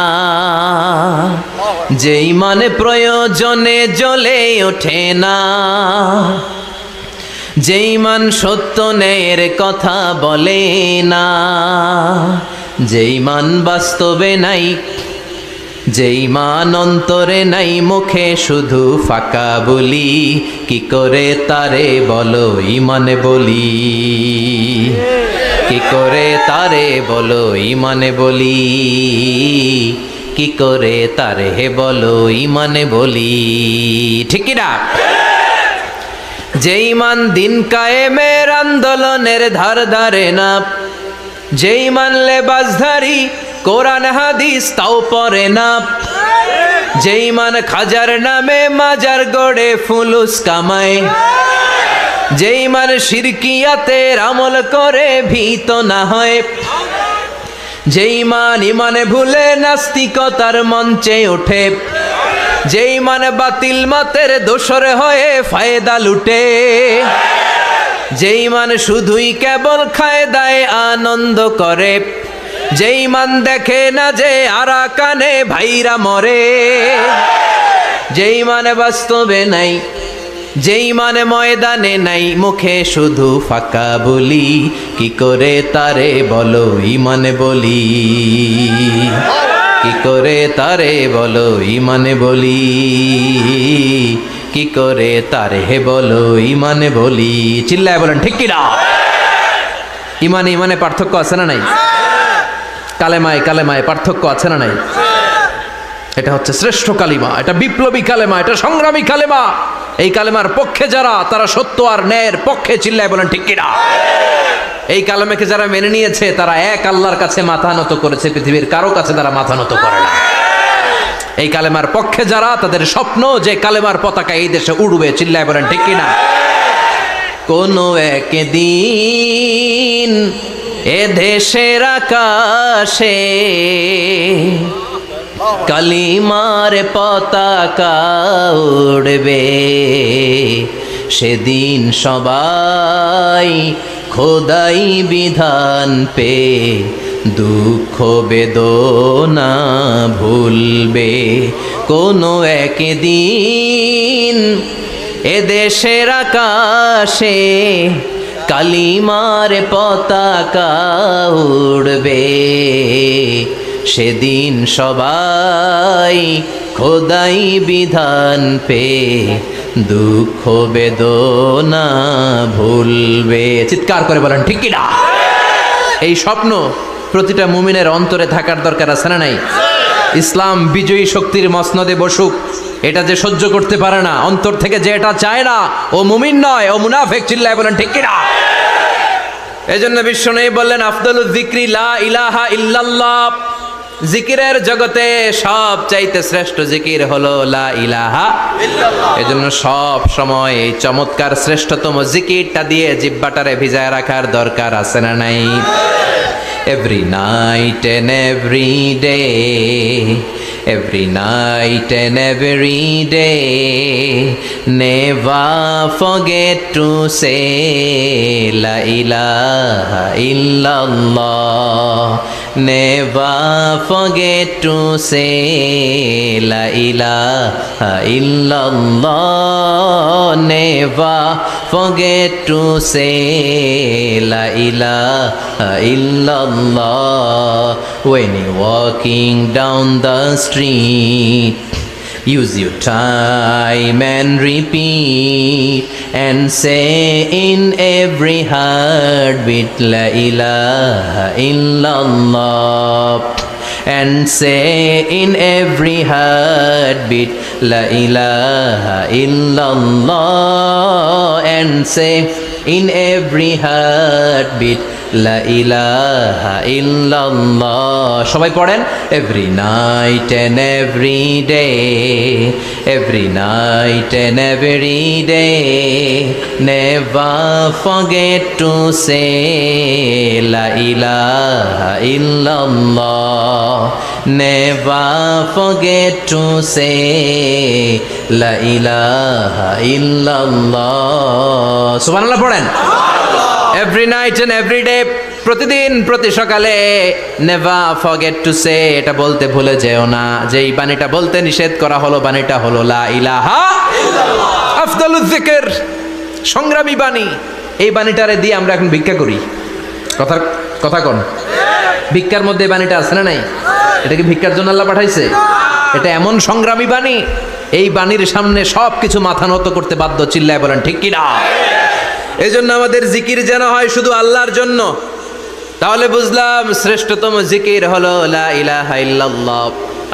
যে ইমান প্রয়োজনে জ্বলে ওঠে না, যে ইমান সত্য ন্যায়ের কথা বলে না, যে ইমান বাস্তবে নাই, যে ইমান অন্তরে নাই, মুখে শুধু ফাঁকা বলি, কি করে তারে বলো ইমানে বলি, কি করে তারে বলো ইমানে বলি, কি করে তারে বলো ইমানে বলি। ঠিক না? যে ইমান দিন কায়েমের আন্দোলনের ধার ধারে না, যে ইমান লেবাসধারী কোরআন হাদিস তাও পড়ে না, যে ইমান খাজার নামে মাজার গড়ে ফুলুস কামায়, যে ইমান শিরকিয়াতের আমল করে ভীত না হয়, যে ইমান ইমানে ভুলে নাস্তিকতার মঞ্চে ওঠে, যে ইমান বাতিল মতের দোসর হয়ে ফায়দা লুটে, যে ইমান শুধুই কেবল খায় দায় আনন্দ করে, যে ইমান দেখে না যে আরাকানে ভাইরা মরে, যে ইমান বাস্তবে নাই, যে ইমান ময়দানে নাই, মুখে শুধু ফাঁকা বলি, কি করে তারে বলো ইমানে বলি, কি করে তারে বলো ইমানে বলি, কি করে তারে বলো ইমানে বলি। চিল্লায় বলেন ঠিক কিনা? ইমানে ইমানে পার্থক্য আছে না নাই? কালেমায় কালেমায় পার্থক্য আছে না নাই? এটা হচ্ছে শ্রেষ্ঠ কালিমা, এটা বিপ্লবী কালেমা, এটা সংগ্রামী কালেমা। এই কালেমার পক্ষে যারা, তারা সত্য আর ন্যায়ের পক্ষে। চিল্লায় বলেন ঠিক কিনা? এই কালেমাকে যারা মেনে নিয়েছে, তারা এক আল্লাহর কাছে মাথা নত করেছে, পৃথিবীর কারো কাছে তারা মাথা নত করে না। এই কালেমার পক্ষে যারা, তাদের স্বপ্ন যে কালেমার পতাকা এই দেশে উড়বে। চিল্লায় বলেন ঠিক কিনা? কোনো একদিন এ দেশের আকাশে কালিমার পতাকা উড়বে, সেদিন সবাই খোদাই বিধান পে দুঃখ বেদনা ভুলবে। কোনো একদিন এদেশের আকাশে কালিমার পতাকা উড়বে, সেদিন সবাই খোদাই বিধান পে দুঃখ বেদনা ভুলবে। চিৎকার করে বলেন ঠিক কিনা? এই স্বপ্ন প্রতিটা মুমিনের অন্তরে থাকার দরকার আছে না নাই? ইসলাম বিজয়ী শক্তির মসনদে বসুক, এটা যে সহ্য করতে পারে না, অন্তর থেকে যে এটা চায় না, ও মুমিন নয়, ও মুনাফিক। চিল্লায় বলেন ঠিক কিনা? এজন্য বিশ্বনবী বললেন আফদালুজ যিকরি লা ইলাহা ইল্লাল্লাহ। জিকিরের জগতে সব চাইতে শ্রেষ্ঠ জিকির হলো লা ইলাহা ইল্লাল্লাহ। এজন্য সব সময় এই চমৎকার শ্রেষ্ঠতম জিকিরটা দিয়ে জিহ্বাটারে ভিজায় রাখার দরকার আছে না নাই? Every night and every day, every night and every day, never forget to say La ilaha illallah. Never forget to say La ilaha illallah. Never forget to say La ilaha illallah. When you're walking down the street, use your time and repeat and say in every heartbeat La ilaha illallah. And say in every heartbeat La ilaha illallah. And say in every heartbeat La ilaha illallah. সবাই পড়েন every night and every day, every night and every day, never forget to say La ilaha illallah. Never forget to say La ilaha illallah. সুবহানাল্লাহ পড়েন। Every night and every day, প্রতিদিন প্রতি সকালে never forget to say, এটা বলতে ভুলে যেও না যে এই বাণীটা বলতে নিষেধ করা হলো, বাণীটা হলো লা ইলাহা ইল্লাল্লাহ। আফদালুজ যিকর, সংগ্রামী বাণী। এই বাণীটারে দিয়ে আমরা এখন ভিক্ষা করি। কথা কোন? ভিক্ষার মধ্যে এই বাণীটা আছে না নাই? এটা কি ভিক্ষার জন্য আল্লাহ পাঠাইছে? এটা এমন সংগ্রামী বাণী, এই বাণীর সামনে সব কিছু মাথা নত করতে বাধ্য। চিল্লায় বলেন ঠিক কিনা? এই জন্য আমাদের জিকির যেন হয় শুধু আল্লাহর জন্য। তাহলে বুঝলাম শ্রেষ্ঠতম জিকির হলো লা ইলাহা ইল্লাল্লাহ।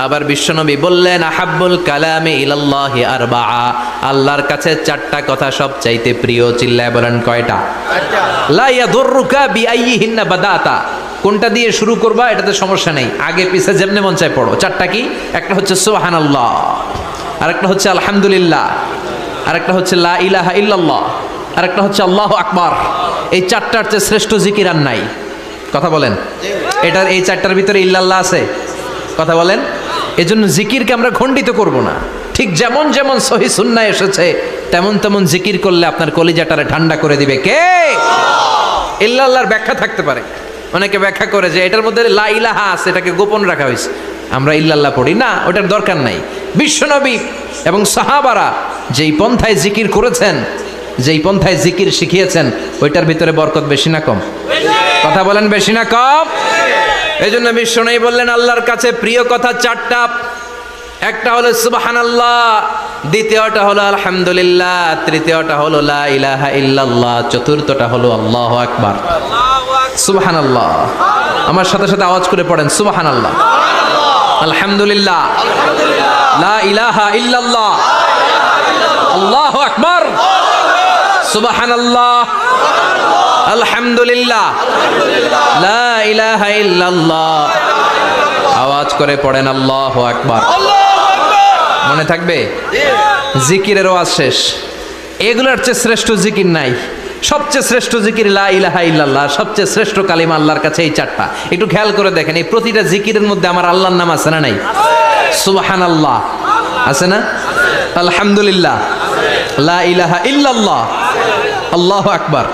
আবার বিশ্বনবী বললেন আহাব্বুল কালামি ইলাল্লাহি আরবাআ, আল্লাহর কাছে চারটা কথা সবচাইতে প্রিয়। চিল্লায় বলেন কয়টা? লা ইয়াদুররুকা বিআইয়িহিন্না বাদাতা, কোনটা দিয়ে শুরু করবা এটাতে সমস্যা নেই, আগে পিছে যেমনে মন চায় পড়ো। চারটা কি? একটা হচ্ছে সুবহানাল্লাহ, আরেকটা হচ্ছে আলহামদুলিল্লাহ, আরেকটা হচ্ছে লা ইলাহা ইল্লাল্লাহ, আরেকটা হচ্ছে আল্লাহু আকবার। এই চারটার চেয়ে শ্রেষ্ঠ জিকির আর নাই। কথা বলেন, এটার এই চারটার ভিতরে ইল্লাল্লাহ আছে? কথা বলেন। এজন্য জিকিরকে আমরা খণ্ডিত করব না। ঠিক যেমন যেমন সহিহ সুন্নাহ এসেছে তেমন তেমন জিকির করলে আপনার কলিজাটারে ঠান্ডা করে দিবে কে? ইল্লাল্লাহর ব্যাখ্যা থাকতে পারে, অনেকে ব্যাখ্যা করে যে এটার মধ্যে লা ইলাহা আছে, এটাকে গোপন রাখা হয়েছে, আমরা ইল্লাল্লাহ পড়ি না, ওটার দরকার নাই। বিশ্বনবী এবং সাহাবারা যেই পন্থায় জিকির করেছেন, যেই পন্থায় জিকির শিখিয়েছেন, ওইটার ভিতরে বরকত বেশি না কম? কথা বলেন, বেশি না কম? এই জন্য বিশ্বনবী বললেন আল্লাহর কাছে প্রিয় কথা চারটা। একটা হলো সুবহানাল্লাহ, দ্বিতীয়টা হলো আলহামদুলিল্লাহ, তৃতীয়টা হলো লা ইলাহা ইল্লাল্লাহ, চতুর্থটা হলো আল্লাহু আকবার। সুবহানাল্লাহ, আমার সাথে সাথে আওয়াজ করে পড়েন সুবহানাল্লাহ, আলহামদুলিল্লাহ, লা ইলাহা ইল্লাল্লাহ, আল্লাহু আকবার, সুবহানাল্লাহ, আলহামদুলিল্লাহ, লা ইলাহা ইল্লাল্লাহ। আওয়াজ করে পড়েন আল্লাহু আকবার। মনে থাকবে? জিকিরের ওয়াজ শেষ। এগুলোর চেয়ে শ্রেষ্ঠ জিকির নাই। সবচেয়ে শ্রেষ্ঠ জিকির লা ইলাহা ইল্লাল্লাহ, সবচেয়ে শ্রেষ্ঠ কালিমা আল্লাহর কাছে এই চারটা। একটু খেয়াল করে দেখেন, এই প্রতিটা জিকিরের মধ্যে আমার আল্লাহর নাম আছে না নাই? সুবহানাল্লাহ আছে না? আলহামদুলিল্লাহ, লা ইলাহা ইল্লাল্লাহ, আল্লাহু আকবার।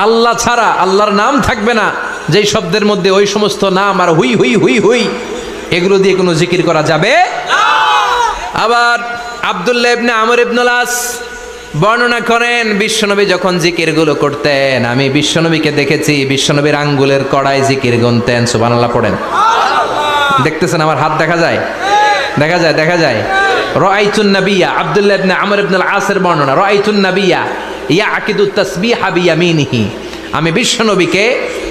আল্লাহ ছাড়া আল্লাহর নাম থাকবে না যেই শব্দের মধ্যে ওই সমস্ত নাম আর হুই হুই হুই হুই, এগুলো দিয়ে কোনো জিকির করা যাবে না। আবার আব্দুল্লাহ ইবনে আমর ইবনুল আস বর্ণনা করেন, বিশ্বনবী যখন জিকিরগুলো করতেন, আমি বিশ্বনবীকে দেখেছি বিশ্বনবীর আঙ্গুলের কড়ায় জিকির গুনতেন। সুবহানাল্লাহ পড়েন। দেখতেছেন আমার হাত দেখা যায়? দেখা যায়, দেখা যায়। রাআইতুন নাবিয়্যা, আব্দুল্লাহ ইবনে আমর ইবনুল আসের বর্ণনা, রাআইতুন নাবিয়্যা ইয়াকিদুত তাসবিহা বিয়ামিনিহি, আমি বিশ্বনবীকে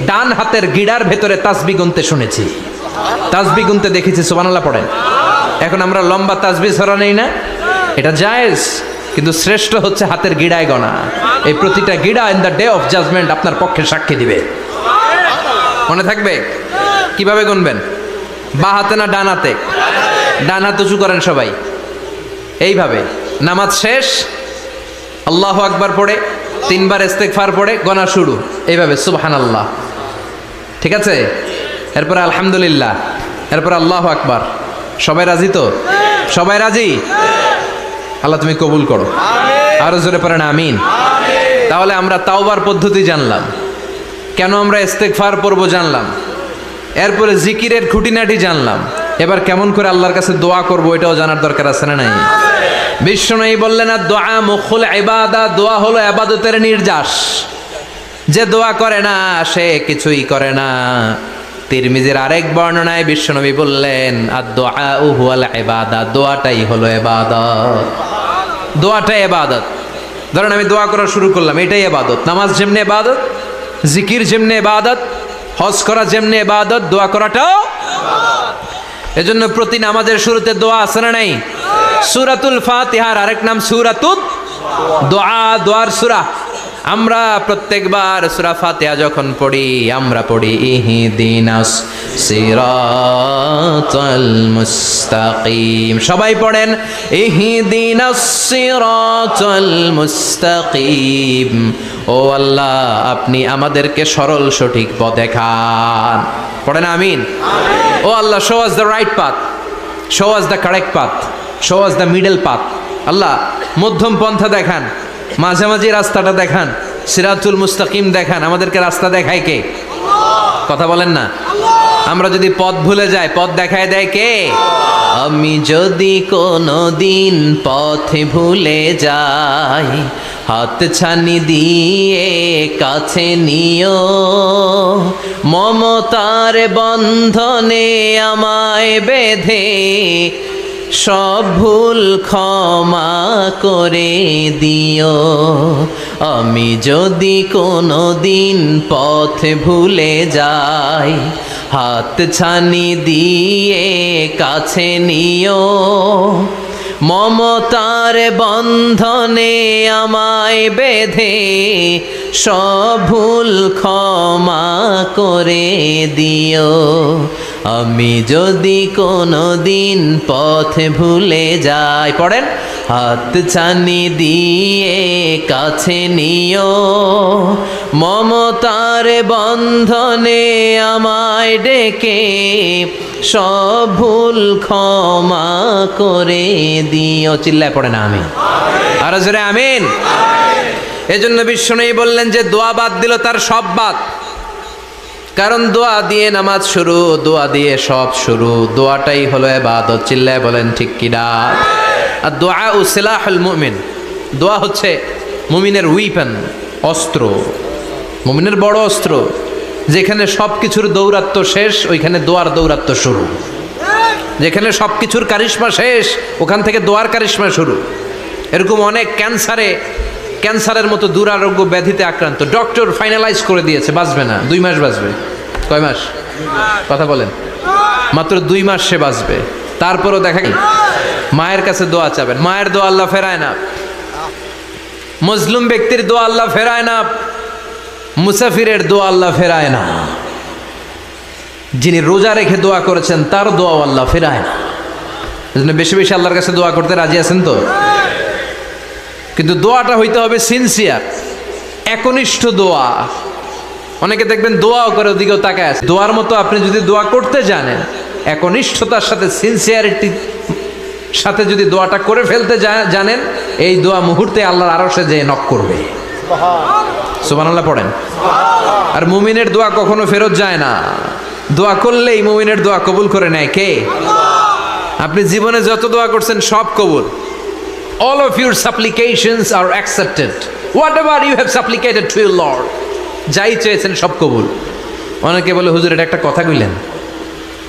ডান হাতের গিড়ার ভেতরে তাসবিহ গুনতে শুনেছি, তাসবিহ গুনতে দেখেছি। সুবহানাল্লাহ পড়েন। এখন আমরা লম্বা তাসবিহ ছড়া নেই না, এটা জায়েজ, কিন্তু শ্রেষ্ঠ হচ্ছে হাতের গিড়ায় গণা। এই প্রতিটা গিড়া in the day of judgement আপনার পক্ষে সাক্ষী দিবে। মনে থাকবে? কিভাবে গুনবেন? বা হাতে না ডান হাতে? ডান হাত উঁচু করেন সবাই, এইভাবে। নামাজ শেষ, আল্লাহু আকবার পড়ে 3 বার ইস্তেগফার পড়ে গণা শুরু, এইভাবে সুবহানাল্লাহ। ঠিক আছে? এরপরে আলহামদুলিল্লাহ, এরপরে আল্লাহু আকবার। সবাই রাজি তো? সবাই রাজি? আল্লাহ তুমি কবুল করো। আরো জোরে পড়েন আমিন। তাহলে আমরা তাওবার পদ্ধতি জানলাম, কেন আমরা ইস্তেগফার পড়বো জানলাম, এরপরে জিকিরের খুঁটিনাটি জানলাম। এবার কেমন করে আল্লাহর কাছে দোয়া করব এটাও জানার দরকার আছে না নাই? বিশ্বনবী বললেন আর দোয়া মুখুল ইবাদা, দোয়া হলো ইবাদতের নির্যাস। যে দোয়া করে না সে কিছুই করে না। তিরমিজির আরেক বর্ণনায় বিশ্বনবী বললেন আর দোয়া হুয়াল ইবাদা, দোয়াটাই হলো ইবাদত। দোয়াটাই ইবাদত। ধরেন আমি দোয়া করা শুরু করলাম, এটাই ইবাদত। নামাজ যেমনি ইবাদত, জিকির যেমনি ইবাদত, হজ করা যেমনি ইবাদত, দোয়া করাটাও। এজন্য প্রতি নামাজের শুরুতে দোয়া আছে না নাই? সূরাতুল ফাতিহার আরেক নাম সূরাতুদ দোয়া, দোয়ার সূরা। আমরা প্রত্যেকবার সূরা ফাতিহা যখন পড়ি আমরা পড়ি ইহদিনাস সিরাতাল মুস্তাকিম। সবাই পড়েন ইহদিনাস সিরাতাল মুস্তাকিম। ও আল্লাহ, আপনি আমাদেরকে সরল সঠিক পথ দেখান। পড়েন আমিন। ও আল্লাহ, show us the right path, show us the correct path, show us the middle path. আল্লাহ মধ্যম পন্থা দেখান, মাঝামাঝি রাস্তাটা দেখান, সিরাতুল মুস্তাকিম দেখান। আমাদেরকে রাস্তা দেখায় কে? কথা বলেন না। আমরা যদি পথ ভুলে যাই, পথ দেখায় দেয় কে? আমি যদি কোনো দিন পথে ভুলে যাই, হাত ছানি দিয়ে কাছে নিও, মমতার বন্ধনে আমায় বেঁধে সব ভুল ক্ষমা করে দিও। আমি যদি কোনো দিন পথ ভুলে যাই, হাত ছানি দিয়ে কাছে নিও, মমতার বন্ধনে আমায় বেঁধে সব ভুল ক্ষমা করে দিও। আমি যদি কোনো দিন পথ ভুলে যাই, পড়েন হাত ছানি দিয়ে কাছে নিও, মমতার বন্ধনে আমায় ডেকে সব ভুল ক্ষমা করে দিও। চিল্লায় পড়েন আমিন। আরো জোরে আমিন। এজন্য বিশ্বনবী বললেন যে দোয়া বাদ দিল তার সব বাদ। কারণ দোয়া দিয়ে নামাজ শুরু, দোয়া দিয়ে সব শুরু, দোয়াটাই হলো ইবাদত। চিল্লায় বলেন ঠিক কিনা? আর দোয়া ও সিলাহুল মুমিন, দোয়া হচ্ছে মুমিনের উইপেন, অস্ত্র, মুমিনের বড় অস্ত্র। যেখানে সব কিছুর দৌরাত্ম্য শেষ, ওইখানে দোয়ার দৌরাত্ম্য শুরু। যেখানে সব কিছুর কারিশমা শেষ, ওখান থেকে দোয়ার কারিশমা শুরু। এরকম অনেক ক্যান্সারের মতো দুরারোগ্য ব্যাধিতে আক্রান্ত, ডক্টর ফাইনালাইজ করে দিয়েছে বাঁচবে না, 2 মাস বাঁচবে। কয় মাস? কথা বলেন। মাত্র 2 মাস সে বাঁচবে। তারপরও দেখা গেল মায়ের কাছে দোয়া চাবেন, মায়ের দোয়া আল্লাহ ফেরায় না। মজলুম ব্যক্তির দোয়া আল্লাহ ফেরায় না, মুসাফিরের দোয়া আল্লাহ ফেরায় না। যিনি রোজা রেখে দোয়া করেছেন তার দোয়া আল্লাহ ফেরায় না। এজন্য বেশি বেশি আল্লাহর কাছে দোয়া করতে রাজি আছেন তো? কিন্তু দোয়াটা হইতে হবে সিনসিয়ার, একনিষ্ঠ দোয়া। অনেকে দেখবেন দোয়াও করে ওদিকেও তাকায় আছে। দোয়ার মতো আপনি যদি দোয়া করতে জানেন, একনিষ্ঠতার সাথে সিনসিয়ারিটি সাথে যদি দোয়াটা করে ফেলতে জানেন, এই দোয়া মুহূর্তে আল্লাহর আরশে যেয়ে নক করবে। সুবহানাল্লাহ পড়েন। আর মুমিনের দোয়া কখনো ফেরত যায় না। দোয়া করলেই মুমিনের দোয়া কবুল করে নেয় কে? আপনি জীবনে যত দোয়া করছেন সব কবুল। All of your supplications are accepted. Whatever you have supplicated to your Lord, যাই চেয়েছেন সব কবুল। অনেকে বলে হুজুর এটা একটা কথা কইলেন,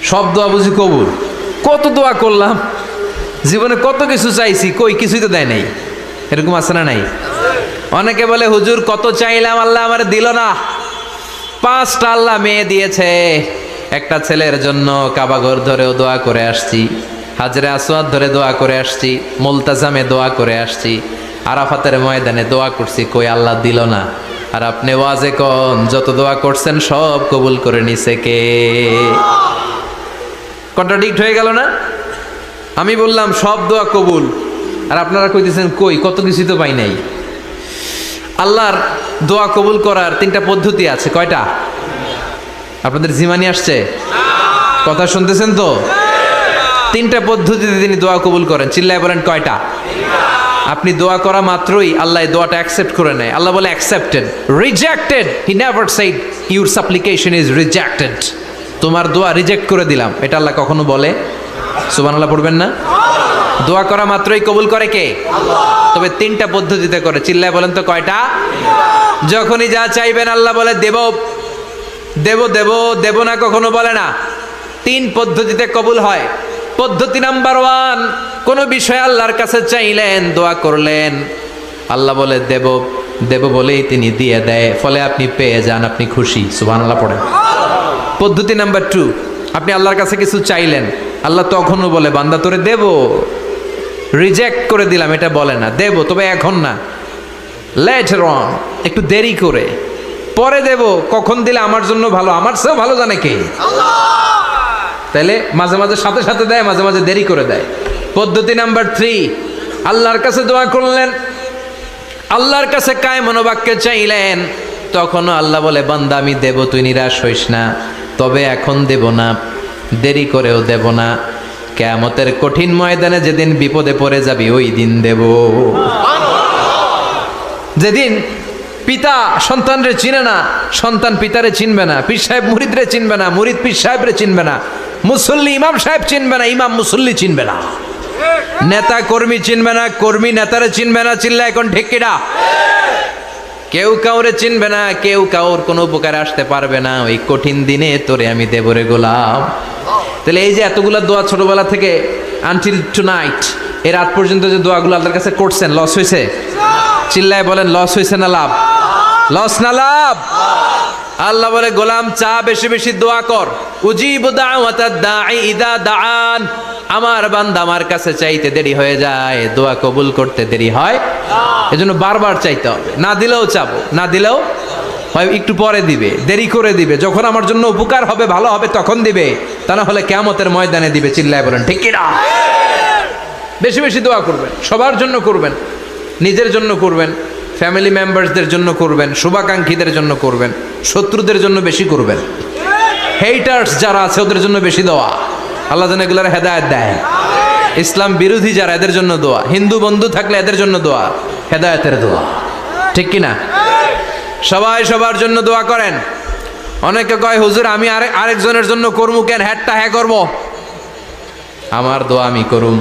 সব দোয়া বুঝি কবুল? কত দোয়া করলাম, জীবনে কত কিছু চাইছি, কই কিছুই তো দেয় নাই। এরকম আছে না নাই? অনেকে বলে হুজুর কত চাইলাম আল্লাহ আমার দিল না। 5টা আল্লাহ মেয়ে দিয়েছে, একটা ছেলের জন্য কাবা ঘর ধরেও দোয়া করে আসছি, হাজরে আসওয়াদ ধরে দোয়া করে আসছি, মুলতাজামে দোয়া করে আসছি, আরাফাতের ময়দানে দোয়া করছি, কই আল্লাহ দিল না। আর আপনি ওয়াজে কোন যত দোয়া করছেন সব কবুল করে নিছে কে? কন্ট্রাডিক্ট হয়ে গেল না? আমি বললাম সব দোয়া কবুল, আর আপনারা কইতেছেন কই কত কিছু তো পাই নাই। আল্লাহর দোয়া কবুল করার 3টা পদ্ধতি আছে। কয়টা? আপনাদের জিমানি আসছে? কথা শুনতেছেন তো? 3টা পদ্ধতিতে তিনি দোয়া কবুল করেন। চিল্লায় বলেন কয়টা? আপনি দোয়া করা মাত্রই আল্লাহ এই দোয়াটা অ্যাকসেপ্ট করে নেয়। আল্লাহ বলে accepted, rejected he never shed your সাপ্লিকেশন is rejected. তোমার দোয়া রিজেক্ট করে দিলাম, এটা আল্লাহ কখনো বলে? সুবহানাল্লাহ পড়বেন না? দোয়া করা মাত্রই কবুল করে কে? আল্লাহ। তবে 3টা পদ্ধতিতে করে। চিল্লায় বলেন তো কয়টা? যখনই যা চাইবেন আল্লাহ বলে দেব দেব দেব, দেব না কখনো বলে না। 3 পদ্ধতিতে কবুল হয়। পদ্ধতি নাম্বার 1, কোন বিষয় আল্লাহর কাছে চাইলেন, দোয়া করলেন, আল্লাহ বলে দেব দেব বলেই তিনি দিয়ে দেয়, ফলে আপনি পেয়ে যান, আপনি খুশি। সুবহানাল্লাহ পড়েন। পদ্ধতি নাম্বার 2, আপনি আল্লাহর কাছে কিছু চাইলেন, আল্লাহ তখনও বলে বান্দা তোরে দেব, রিজেক্ট করে দিলাম এটা বলে না, দেব তবে এখন না, লেটার অন, একটু দেরি করে, পরে দেব, কখন দিলে আমার জন্য ভালো, আমার চেয়েও ভালো জানে কে? আল্লাহ। তাইলে মাঝে মাঝে সাথে সাথে দেয়, মাঝে মাঝে দেরি করে দেয়। পদ্ধতি নাম্বার 3, আল্লাহর কাছে দোয়া করলেন, আল্লাহর কাছে কায় মনোবাক্যে চাইলেন, তখনও আল্লাহ বলে বান্দা আমি দেব, তুই নিরাশ হইস না, তবে এখন দেব না, দেরি করেও দেব না, কিয়ামতের কঠিন ময়দানে যেদিন বিপদে পড়ে যাবি ওই দিন দেব। যেদিন পিতা সন্তানরে চিনে না, সন্তান পিতারে চিনবে না, পীর সাহেব মুরিদরে চিনবে না, মুরিদ পীর সাহেবরে চিনবে না, মুসল্লি ইমাম সাহেব চিনবে না, ইমাম মুসল্লি চিনবে না, নেতা কর্মী চিনবে না, কর্মী নেতারে চিনবে না। চিল্লা এখন ঠিক কিনা? কেউ কাউরে চিনবে না, কেউ কাউর কোনো উপকারে আসতে পারবে না। ওই কঠিন দিনে তোরে আমি দেবরে গোলাম। তাহলে এই যে এতগুলা দোয়া ছোটবেলা থেকে আনটিল টুনাইট, এই রাত পর্যন্ত যে দোয়াগুলো আল্লাহর কাছে করছেন, লস হয়েছে? চিল্লায় বলেন লস হয়েছে না লাভ? লস না লাভ? আল্লাহ বলে গোলাম চা বেশি বেশি দোয়া কর, উজিবু দাওয়াতাদ দাঈ ইদা দাআন। আমার বান্দা আমার কাছে চাইতে দেরি হয়ে যায়, দোয়া কবুল করতে দেরি হয়, এজন্য বারবার চাইতে হবে। না দিলেও চাবো, না দিলেও হয় একটু পরে দিবে, দেরি করে দিবে, যখন আমার জন্য উপকার হবে, ভালো হবে তখন দিবে, তা না হলে কিয়ামতের ময়দানে দিবে। চিল্লায় বলেন ঠিক কি না? বেশি বেশি দোয়া করবেন, সবার জন্য করবেন, নিজের জন্য করবেন, ফ্যামিলি মেম্বারসদের জন্য করবেন, শুভাকাঙ্ক্ষীদের জন্য করবেন, শত্রুদের জন্য বেশি করবেন, হেটার্স যারা আছে ওদের জন্য বেশি দোয়া। আল্লাহ যেন এগুলোর হেদায়েত দেয়। ইসলাম বিরোধী যারা, এদের জন্য দোয়া। হিন্দু বন্ধু থাকলে এদের জন্য দোয়া, হেদায়েতের দোয়া। ঠিক কি না? সবাই সবার জন্য দোয়া করেন। অনেকে কয় হুজুর আমি আরেকজনের জন্য করবো কেন, হ্যাটটা হ্যাঁ করবো, আমার দোয়া আমি করুম,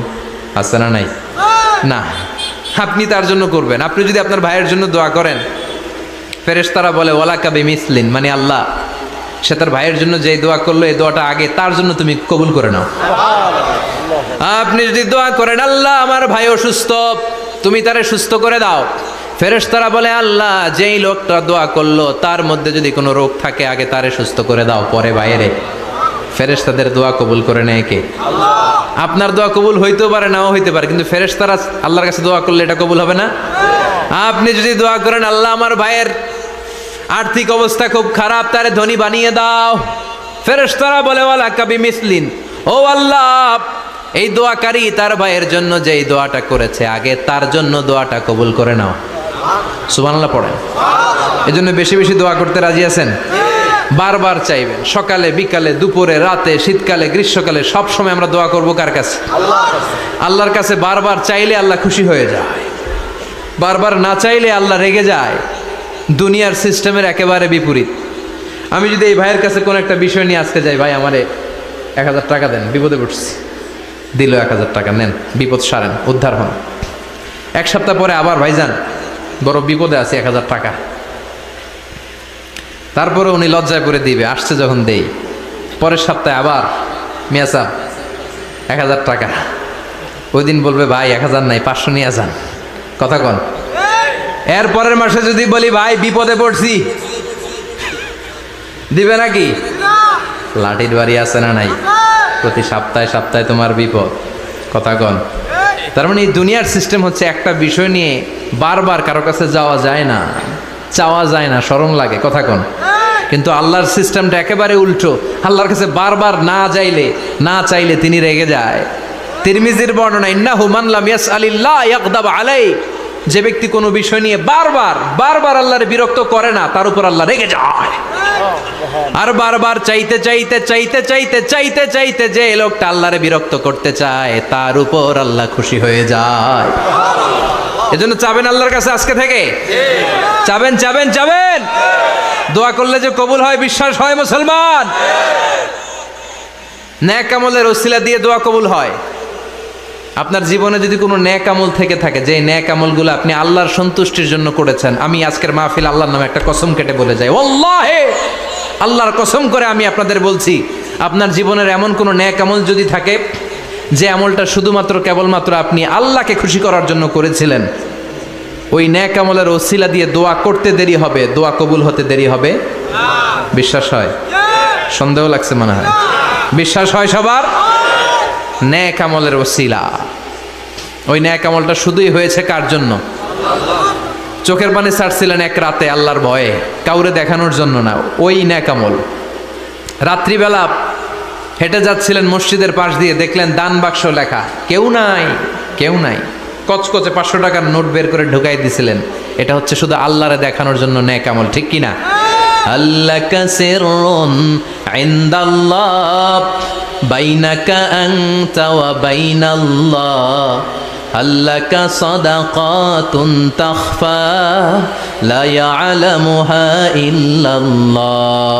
আছে না নাই? না, আপনি তার জন্য করবেন। আপনি যদি আপনার ভাইয়ের জন্য দোয়া করেন, ফেরেশতারা বলে ওয়ালাকা বিমিসলিন, মানে আল্লাহ সে তার ভাইয়ের জন্য যে দোয়া করলো এই দোয়াটা আগে তার জন্য তুমি কবুল করে নাও। আপনি যদি দোয়া করেন আল্লাহ আমার ভাই অসুস্থ, তুমি তারে সুস্থ করে দাও, ফেরেশতারা বলে আল্লাহ যেই লোকটা দোয়া করলো তার মধ্যে যদি কোনো রোগ থাকে আগে তারে সুস্থ করে দাও, পরে বাইরে। ফেরেশতাদের দোয়া কবুল করে নেয় কে? আল্লাহ। আপনার দোয়া কবুল হইতেও পারে, নাও হইতে পারে, কিন্তু ফেরেশতারা আল্লাহর কাছে দোয়া করলে এটা কবুল হবে না? আপনি যদি দোয়া করেন আল্লাহ আমার ভাইয়ের আর্থিক অবস্থা খুব খারাপ, তারে ধনী বানিয়ে দাও, ফেরেশতারা বলে ওয়ালাকা বিমিসলিন, ও আল্লাহ এই দোয়াকারী তার ভাইয়ের জন্য যেই দোয়াটা করেছে আগে তার জন্য দোয়াটা কবুল করে নাও। সুবহানাল্লাহ পড়েন। এজন্য বেশি বেশি দোয়া করতে রাজি আছেন? বারবার চাইবেন, সকালে বিকালে দুপুরে রাতে শীতকালে গ্রীষ্মকালে সব সময় আমরা দোয়া করব কার কাছে? আল্লাহর কাছে। বারবার চাইলে আল্লাহ খুশি হয়ে যায়, বারবার না চাইলে আল্লাহ রেগে যায়। দুনিয়ার সিস্টেমের একেবারে বিপরীত। আমি যদি এই ভাইয়ের কাছে কোনো একটা বিষয় নিয়ে আজকে যাই, ভাই আমারে 1000 টাকা দেন, বিপদে পড়ছি, দিল 1000 টাকা, নেন বিপদ সারেন, উদ্ধার হন। 1 সপ্তাহ পরে আবার ভাইজান বড় বিপদে আছে, 1000 টাকা, তারপরে উনি লজ্জায় পড়ে দিবে, আসছে যখন দেই, পরের সপ্তাহে আবার মিয়া সাহেব 1000 টাকা, ওই দিন বলবে ভাই 1000 নাই 500 নিয়ে যান, কথা কন। এর পরের মাসে যদি বলি ভাই বিপদে পড়ছি, দিবে নাকি? লাঠির বাড়ি আছে না নাই? প্রতি সপ্তাহে সপ্তাহে তোমার বিপদ, কথা কন। তার মানে এই দুনিয়ার সিস্টেম হচ্ছে একটা বিষয় নিয়ে বারবার কারো কাছে যাওয়া যায় না, চাওয়া যায় না, শরম লাগে, কথা কন। কিন্তু আল্লাহর সিস্টেমটা একেবারে উল্টো। আল্লাহর কাছে বারবার না চাইলে তিনি রেগে যায়। তিরমিজির বর্ণনা, ইন্নাহু মান লাম ইয়াসআলিল্লাহ ইয়াগদাব আলাইহি, যে ব্যক্তি কোনো বিষয় নিয়ে বারবার আল্লাহর বিরক্ত করে না, তার উপর আল্লাহ রেগে যায়। আর বারবার চাইতে যে লোকটা আল্লাহরে বিরক্ত করতে চায়, তার উপর আল্লাহ খুশি হয়ে যায়। এজন্য চাবেন আল্লাহর কাছে আজকে থেকে, চাবেন। দোয়া করলে যে কবুল হয়, বিশ্বাস হয় মুসলমান। নেক আমলের ওসিলা দিয়ে দোয়া কবুল হয়। আপনার জীবনে যদি কোনো নেক আমল থেকে থাকে, যে নেক আমলগুলো আপনি আল্লাহর সন্তুষ্টির জন্য করেছেন, আমি আজকের মাহফিল আল্লাহর নামে একটা কসম কেটে বলে যাই, ওয়াল্লাহি, আল্লাহর কসম করে আমি আপনাদের বলছি, আপনার জীবনের এমন কোনো নেক আমল যদি থাকে, যে আমলটা শুধুমাত্র কেবলমাত্র আপনি আল্লাহকে খুশি করার জন্য করেছিলেন, ওই নেক আমলের ওসিলা দিয়ে দোয়া করতে দেরি হবে, দোয়া কবুল হতে দেরি হবে। বিশ্বাস হয়? সন্দেহ লাগছে মনে হয়। বিশ্বাস হয় সবার? নেক আমলের ওসিলা, ওই নেক আমলটা শুধুই হয়েছে কার জন্য? চোখের পানি ছাড়ছিলেন এক রাতে আল্লাহর ভয়ে, কাউরে দেখানোর জন্য না। ওই নেক আমল। রাত্রিবেলা হেঁটে যাচ্ছিলেন মসজিদের পাশ দিয়ে, দেখলেন দান বাক্স লেখা, কেউ নাই। কচকচে 500 টাকার নোট বের করে ঢুকাই দিছিলেন। এটা হচ্ছে শুধু আল্লাহরে দেখানোর জন্য নেক আমল, ঠিক কিনা? আল্লাকা সিররুন ইনদাল্লাহ বাইনাকা আনতা ওয়া বাইনাল্লাহ, আল্লাকা সাদাকাতুন তাখফা লা ইয়ালামুহা ইল্লাল্লাহ,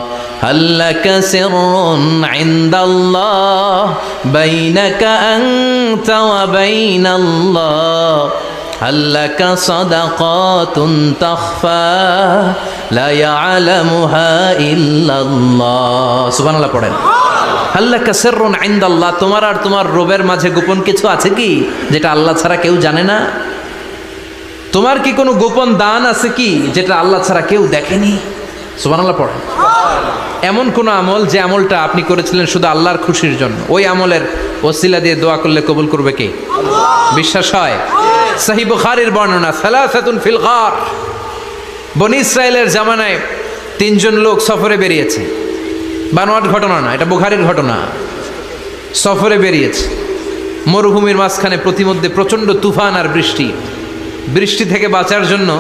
আল্লাকা সিররুন ইনদাল্লাহ বাইনাকা আনতা ওয়া বাইনাল্লাহ, আল্লাকা সাদাকাতুন তাখফা লা ইয়ালামুহা ইল্লাল্লাহ। সুবহানাল্লাহ পড়েন। আল্লাকা সিররুন ইনদাল্লাহ, তোমার আর তোমার রবের মাঝে গোপন কিছু আছে কি, যেটা আল্লাহ ছাড়া কেউ জানে না? তোমার কি কোনো গোপন দান আছে কি, যেটা আল্লাহ ছাড়া কেউ দেখেনি? সুবহানাল্লাহ পড়েন। এমন কোন আমল, যে আমলটা আপনি করেছিলেন শুধু আল্লাহর খুশির জন্য, ওই আমলের ওসিলা দিয়ে দোয়া করলে কবুল করবে কে? বিশ্বাস হয়? সহিহ বুখারীর বর্ণনা, সালাসাতুন ফিল গার, বনি ইসরায়েলের জামানায় 3 জন লোক সফরে বেরিয়েছে। বানোয়াট ঘটনা না, এটা বুখারীর ঘটনা। সফরে বেরিয়েছে, মরুভূমির মাঝখানে প্রতিমধ্যে প্রচণ্ড তুফান আর বৃষ্টি থেকে বাঁচার জন্য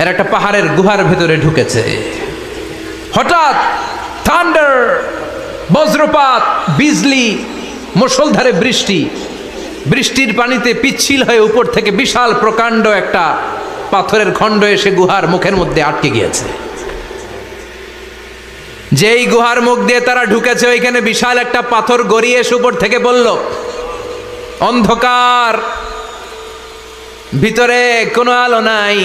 এর একটা পাহাড়ের গুহার ভেতরে ঢুকেছে। হঠাৎ থান্ডার, বজ্রপাত, বিজলি, মুষলধারে বৃষ্টির পানিতে পিচ্ছিল হয়ে উপর থেকে বিশাল প্রকাণ্ড একটা পাথরের খণ্ড এসে গুহার মুখের মধ্যে আটকে গিয়েছে। যেই গুহার মুখ দিয়ে তারা ঢুকেছে, ওইখানে বিশাল একটা পাথর গড়িয়ে এসে উপর থেকে বলল, অন্ধকার, ভিতরে কোনো আলো নাই,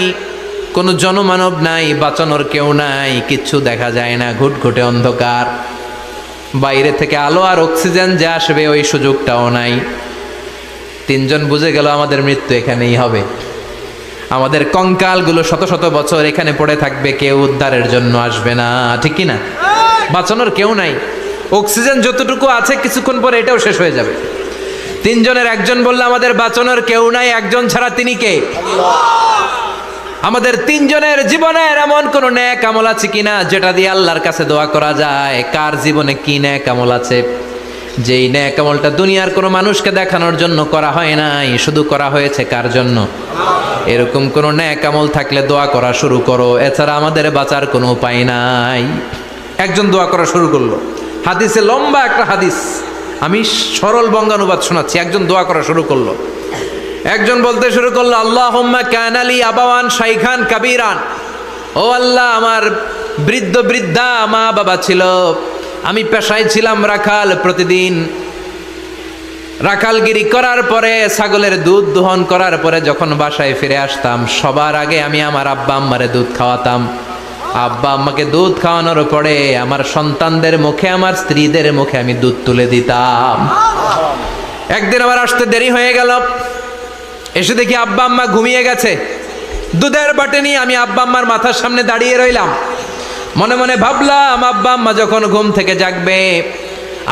কোনো জনমানব নাই, বাঁচানোর কেউ নাই, কিচ্ছু দেখা যায় না, ঘুটঘুটে অন্ধকার, বাইরে থেকে আলো আর অক্সিজেন যে আসবে ওই সুযোগটাও নাই। 3 জন বুঝে গেল আমাদের মৃত্যু এখানেই হবে, আমাদের কঙ্কালগুলো শত শত বছর এখানে পড়ে থাকবে, কেউ উদ্ধারের জন্য আসবে না, ঠিক কি না? বাঁচানোর কেউ নাই, অক্সিজেন যতটুকু আছে কিছুক্ষণ পরে এটাও শেষ হয়ে যাবে। 3 জনের একজন বলল, আমাদের বাঁচানোর কেউ নাই, একজন ছাড়া তিনি কে? আমাদের 3 জনের জীবনের এমন কোন নেক আমল আছে কিনা, যেটা দিয়ে আল্লাহর কাছে দোয়া করা যায়? কার জীবনে কি নেক আমল আছে, যেই নেক আমলটা দুনিয়ার কোনো মানুষকে দেখানোর জন্য করা হয় নাই, শুধু করা হয়েছে কার জন্য? এরকম কোন নেক আমল থাকলে দোয়া করা শুরু করো, এছাড়া আমাদের বাঁচার কোনো উপায় নাই। একজন দোয়া করা শুরু করলো, হাদিসে লম্বা একটা হাদিস, আমি সরল বঙ্গানুবাদ শোনাচ্ছি। একজন দোয়া করা শুরু করলো, একজন বলতে শুরু করলো, আল্লাহুম্মা কানা লি আবাওয়ান শাইখান কাবীরান, ও আল্লাহ, আমার বৃদ্ধা মা বাবা ছিল, আমি পেশায় ছিলাম রাখাল, প্রতিদিন রাখালগিরি করার পরে, ছাগলের দুধ দোহন করার পরে যখন বাসায় ফিরে আসতাম, সবার আগে আমি আমার আব্বা আম্মারে দুধ খাওয়াতাম। আব্বা আম্মাকে দুধ খাওয়ানোর পরে আমার সন্তানদের মুখে, আমার স্ত্রীদের মুখে আমি দুধ তুলে দিতাম। একদিন আমার আসতে দেরি হয়ে গেল, এসে দেখি আব্বা আম্মা ঘুমিয়ে গেছে। দুধের বাটি নিয়ে আমি আব্বা আম্মার মাথার সামনে দাঁড়িয়ে রইলাম। মনে মনে ভাবলাম, আব্বা আম্মা যখন ঘুম থেকে জাগবে,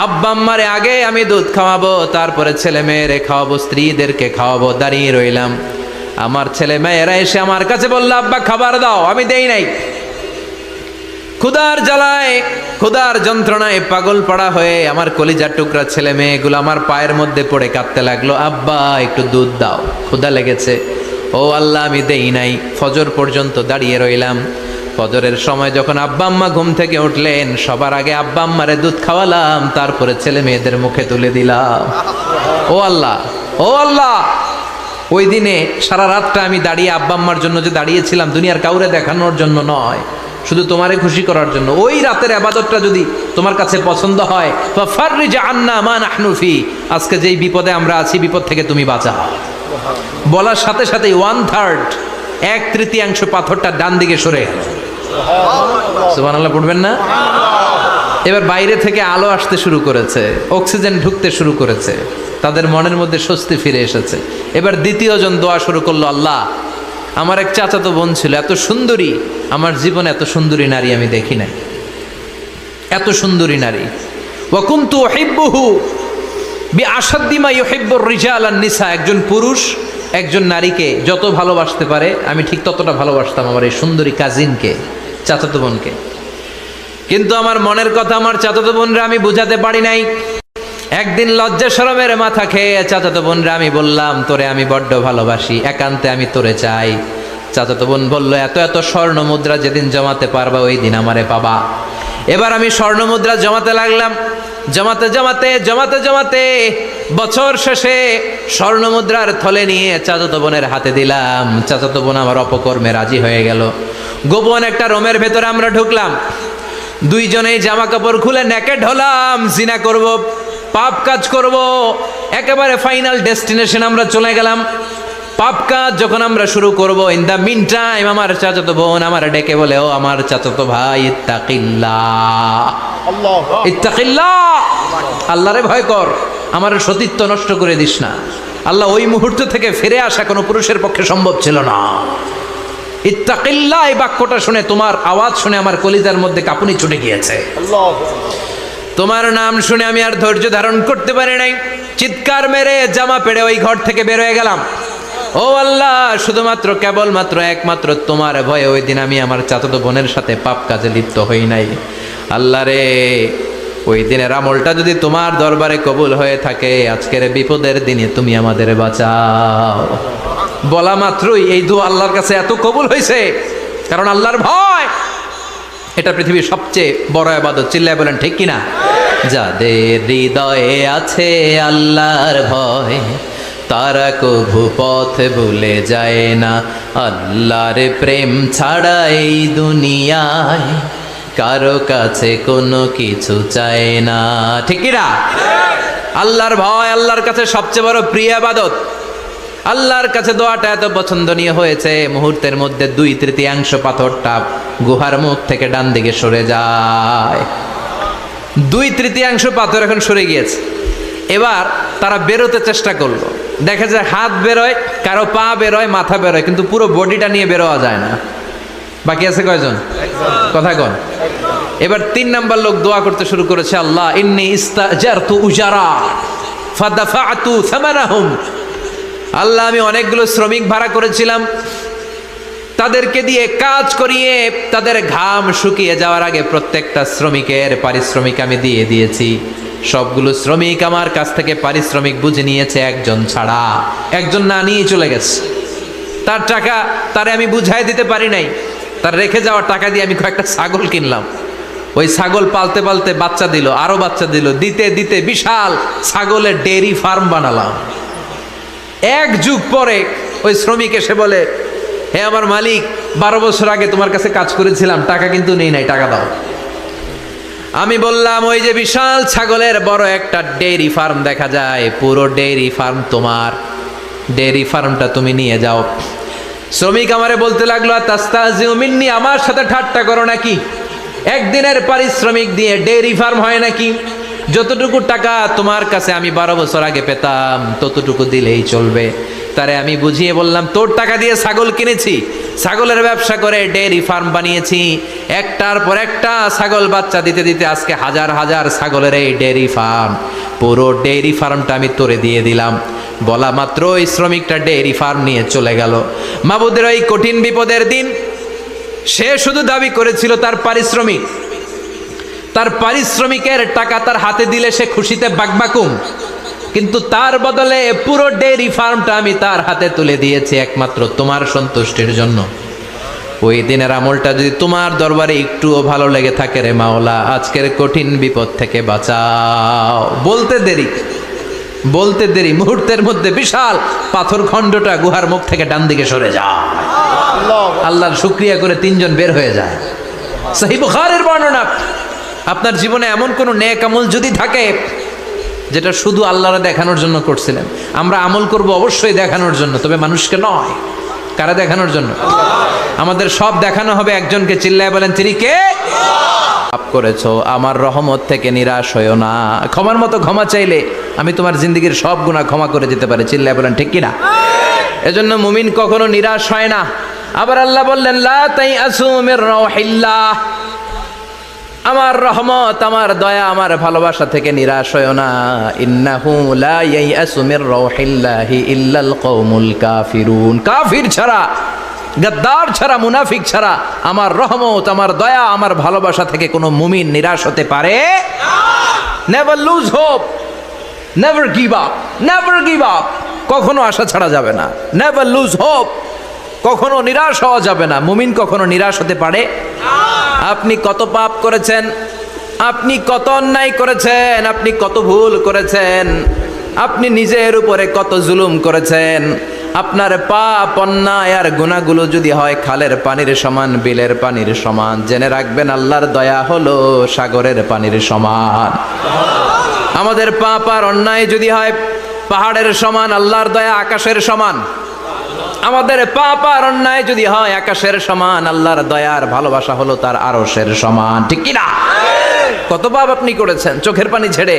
আব্বা আম্মারে আগে আমি দুধ খাওয়াবো, তারপরে ছেলে মেয়েরে খাওয়াবো, স্ত্রীদেরকে খাওয়াবো। দাঁড়িয়ে রইলাম, আমার ছেলে মেয়েরা এসে আমার কাছে বলল, আব্বা খাবার দাও। আমি দেই নাই। ক্ষুধার জ্বালায়, ক্ষুধার যন্ত্রণায় পাগল পাড়া হয়ে আমার কলিজার টুকরা ছেলে মেয়েগুলো আমার পায়ের মধ্যে পড়ে কাঁদতে লাগলো, আব্বা একটু দুধ দাও, ক্ষুধা লেগেছে। ও আল্লাহ, আমি দেই নাই। ফজর পর্যন্ত দাঁড়িয়ে রইলাম। ফজরের সময় যখন আব্বা আম্মা ঘুম থেকে উঠলেন, সবার আগে আব্বা আম্মারে দুধ খাওয়ালাম, তারপরে ছেলে মেয়েদের মুখে তুলে দিলাম। ও আল্লাহ, ও আল্লাহ, ওই দিনে সারা রাতটা আমি দাঁড়িয়ে আব্বা আম্মার জন্য যে দাঁড়িয়েছিলাম, দুনিয়ার কাউরে দেখানোর জন্য নয়, শুধু তোমারে খুশি করার জন্য। ওই রাতের ইবাদতটা যদি তোমার কাছে পছন্দ হয়, ফাফাররিজ আন্না মা নাহনু ফি, আজকে যেই বিপদে আমরা আছি, বিপদ থেকে তুমি বাঁচাও। বলার সাথে সাথেই 1/3, 1/3 পাথরটা ডান দিকে সরে গেল। সুবহানাল্লাহ পড়বেন না? এবার বাইরে থেকে আলো আসতে শুরু করেছে, অক্সিজেন ঢুকতে শুরু করেছে, তাদের মনের মধ্যে স্বস্তি ফিরে এসেছে। এবার দ্বিতীয় জন দোয়া শুরু করলো, আল্লাহ, আমার এক চাচাতো বোন ছিল, এত সুন্দরী, আমার জীবনে এত সুন্দরী নারী আমি দেখি নাই, এত সুন্দরী নারী। ওয়া কুনতু উহিব্বুহু বিআশাদ্দি মা ইউহিব্বুর রিজাল আন নিসা, একজন পুরুষ একজন নারীকে যত ভালোবাসতে পারে আমি ঠিক ততটা ভালোবাসতাম আমার এই সুন্দরী কাজিনকে, চাচাতো বোনকে। কিন্তু আমার মনের কথা আমার চাচাতো বোনরা আমি বুঝাতে পারি নাই। একদিন লজ্জা শরমের মাথা খেয়ে চাচাতো বোনরা আমি বললাম, তোরে আমি বড্ড ভালোবাসি, একান্তে আমি তোরে চাই। চাচাতো বোন বলল, এত এত স্বর্ণ মুদ্রা যেদিন জমাতে পারবা ওই দিন আমারে পাবা। এবার আমি স্বর্ণ মুদ্রা জমাতে লাগলাম। জমাতে জমাতে জমাতে জমাতে বছর শেষে স্বর্ণ মুদ্রার থলে নিয়ে চাচাতো বোনের হাতে দিলাম। চাচাতো বোন আমার অপকর্মে রাজি হয়ে গেল। গোপন একটা রুমের ভেতরে আমরা ঢুকলাম, দুইজনেই জামা কাপড় খুলে নেকেড হলাম, জিনা করব, পাপ কাজ করব। একেবারে ফাইনাল ডেস্টিনেশন আমরা চলে গেলাম। পাপ কাজ যখন আমরা শুরু করব, ইন দ্য মিন টাইম আমার চাচাতো বোন আমার ডেকে বলে, ও আমার চাচাতো ভাই, ইত্তাকিল্লাহ, ইত্তাকিল্লাহ, আল্লাহরে ভয় কর, আমার সতীত্ব নষ্ট করে দিস না। আল্লাহ ওই মুহূর্ত থেকে ফিরে আসা কোনো পুরুষের পক্ষে সম্ভব ছিল না। ইত্তাকিল্লাহ, এই বাক্যটা শুনে, তোমার আওয়াজ শুনে আমার কলিজার মধ্যে কাঁপুনি ছুটে গিয়েছে। তোমার নাম শুনে আমি আর ধৈর্য ধারণ করতে পারি নাই, চিৎকার মেরে জামা পেড়ে ওই ঘর থেকে বের হয়ে গেলাম। ও আল্লাহ, শুধুমাত্র কেবলমাত্র একমাত্র তোমার ভয়ে ওই দিন আমি আমার চাচাতো বোনের সাথে পাপ কাজে লিপ্ত হই নাই। আল্লাহ রে, ওই দিনের আমলটা যদি তোমার দরবারে কবুল হয়ে থাকে, আজকের বিপদের দিনে তুমি আমাদের বাঁচাও। বলা মাত্রই এই দোয়া আল্লাহর কাছে এত কবুল হয়েছে, কারণ আল্লাহর ভয় এটা পৃথিবীর সবচেয়ে বড় ইবাদত। চিল্লায় বলেন ঠিক কিনা? যাদের হৃদয়ে আছে আল্লাহর ভয়, তারা কভু পথ ভুলে যায় না। আল্লাহর প্রেম ছাড়া এই দুনিয়ায় কারো কাছে কোনো কিছু চায় না। ঠিক কিনা? আল্লাহর ভয় আল্লাহর কাছে সবচেয়ে বড় প্রিয় ইবাদত। আল্লাহর কাছে দোয়াটা এত পছন্দনীয় হয়েছে, মুহূর্তের মধ্যে 2/3 পাথরটা গুহার মুখ থেকে ডান দিকে সরে যায়। 2/3 পাথর এখন সরে গিয়েছে। এবার তারা বেরোতে চেষ্টা করলো, দেখা যায় হাত বেরোয়, কারো পা বেরোয়, মাথা বেরোয়, কিন্তু পুরো বডিটা নিয়ে বেরোয়া যায় না। বাকি আছে কয়জন? কথা কন। এবার 3 নাম্বার লোক দোয়া করতে শুরু করেছে, আল্লাহ ইন্নী ইস্তাজারতু উজারা ফাদাফাতু সামানাহুম, আল্লাহ আমি অনেকগুলো শ্রমিক ভাড়া করেছিলাম, তাদেরকে দিয়ে কাজ করিয়ে তাদের ঘাম শুকিয়ে যাওয়ার আগে প্রত্যেকটা শ্রমিকের পারিশ্রমিক আমি দিয়ে দিয়েছি। সবগুলো শ্রমিক আমার কাছ থেকে পারিশ্রমিক বুঝে নিয়েছে, একজন ছাড়া। একজন না নিয়ে চলে গেছে। তার টাকা তারে আমি বুঝাই দিতে পারি নাই। তার রেখে যাওয়ার টাকা দিয়ে আমি কয়েকটা ছাগল কিনলাম। ওই ছাগল পালতে পালতে বাচ্চা দিল, আরো বাচ্চা দিল, দিতে দিতে বিশাল ছাগলের ডেয়ারি ফার্ম বানালাম। 1 যুগ পরে ওই শ্রমিক এসে বলে, হে আমার মালিক, 12 বছর আগে তোমার কাছে কাজ করেছিলাম, টাকা কিন্তু নেই নাই, টাকা দাও। আমি বললাম, ওই যে বিশাল ছাগলের বড় একটা ডেয়ারি ফার্ম দেখা যায়, পুরো ডেয়ারি ফার্ম তোমার, ডেয়ারি ফার্মটা তুমি নিয়ে যাও। শ্রমিক আমারে বলতে লাগলো, তাস্তাহজিউ মিন্নি, আমার সাথে ঠাট্টা করো নাকি? একদিনের পারিশ্রমিক দিয়ে ডেয়ারি ফার্ম হয় নাকি? যতটুকু টাকা তোমার কাছে আমি 12 বছর আগে পেতাম ততটুকু দিলেই চলবে। তারে আমি বুঝিয়ে বললাম, তোর টাকা দিয়ে ছাগল কিনেছি, ছাগলের ব্যবসা করে ডেয়ারি ফার্ম বানিয়েছি, একটার পর একটা ছাগল বাচ্চা দিতে দিতে আজকে হাজার হাজার ছাগলের এই ডেয়ারি ফার্ম, পুরো ডেয়ারি ফার্মটা আমি তোরে দিয়ে দিলাম। বলা মাত্র ওই শ্রমিকটা ডেয়ারি ফার্ম নিয়ে চলে গেল। মাবুদের ওই কঠিন বিপদের দিন সে শুধু দাবি করেছিল তার পারিশ্রমিক, তার পারিশ্রমিকের টাকা তার হাতে দিলে সে খুশিতে বাকবাকুম, কিন্তু তার বদলে পুরো ডেয়ারি ফার্মটা আমি তার হাতে তুলে দিয়েছি একমাত্র তোমার সন্তুষ্টির জন্য। ওই দিনের আমলটা যদি তোমার দরবারে একটুও ভালো লেগে থাকে রে মাওলা, আজকের কঠিন বিপদ থেকে বাঁচাও। বলতে দেরি মুহূর্তের মধ্যে বিশাল পাথর খণ্ডটা গুহার মুখ থেকে ডান দিকে সরে যায়। আল্লাহর শুকরিয়া করে তিনজন বের হয়ে যায়। সহিহ বুখারীর বর্ণনা। আপনার জীবনে এমন কোন নেক আমল যদি থাকে যেটা শুধু আল্লাহরে দেখানোর জন্য করছিলেন, আমরা আমল করব অবশ্যই দেখানোর জন্য, তবে মানুষকে নয়। কারা দেখানোর জন্য? আমাদের সব দেখানো হবে একজনকে। চিল্লায় বলেন, তিনি কে? পাপ করেছো, আমার রহমত থেকে নিরাশ হইও না। ক্ষমার মতো ক্ষমা চাইলে আমি তোমার জিন্দেগীর সব গুনাহ ক্ষমা করে দিতে পারি। চিল্লায় বলেন ঠিক কিনা? এজন্য মুমিন কখনো নিরাশ হয় না। আবার আল্লাহ বললেন, লা তাইআসু মির রাউহিল্লাহ, আমার রহমত, আমার দয়া, আমার ভালোবাসা থেকে নিরাশ হইও না। ইন্নাহু লা ইয়াইআসু মির রাউহিল্লাহি ইল্লাল কওমুল কাফিরুন, কাফির ছাড়া, গাদ্দার ছাড়া, মুনাফিক ছাড়া আমার রহমত, আমার দয়া, আমার ভালোবাসা থেকে কোনো মুমিন নিরাশ হতে পারে না। Never lose hope, never give up, never give up, কখনো আশা ছাড়া যাবে না। নেভার লুজ হোপ, কখনো নিরাশ হওয়া যাবে না। মুমিন কখনো নিরাশ হতে পারে না। আপনি কত পাপ করেছেন, আপনি কত অন্যায় করেছেন, আপনি কত ভুল করেছেন, আপনি নিজের উপরে কত জুলুম করেছেন। আপনার পাপ, অন্যায় আর গুনাহগুলো যদি হয় খালের পানির সমান, বিলের পানির সমান, জেনে রাখবেন আল্লাহর দয়া হলো সাগরের পানির সমান। আমাদের পাপ আর অন্যায় যদি হয় পাহাড়ের সমান, আল্লাহর দয়া আকাশের সমান। আমাদের পাপ আর অন্যায় যদি হয় আকাশের সমান, আল্লাহর দয়ার ভালোবাসা হলো তার আরশের সমান। ঠিক কি না? কত পাপ আপনি করেছেন, চোখের পানি ছেড়ে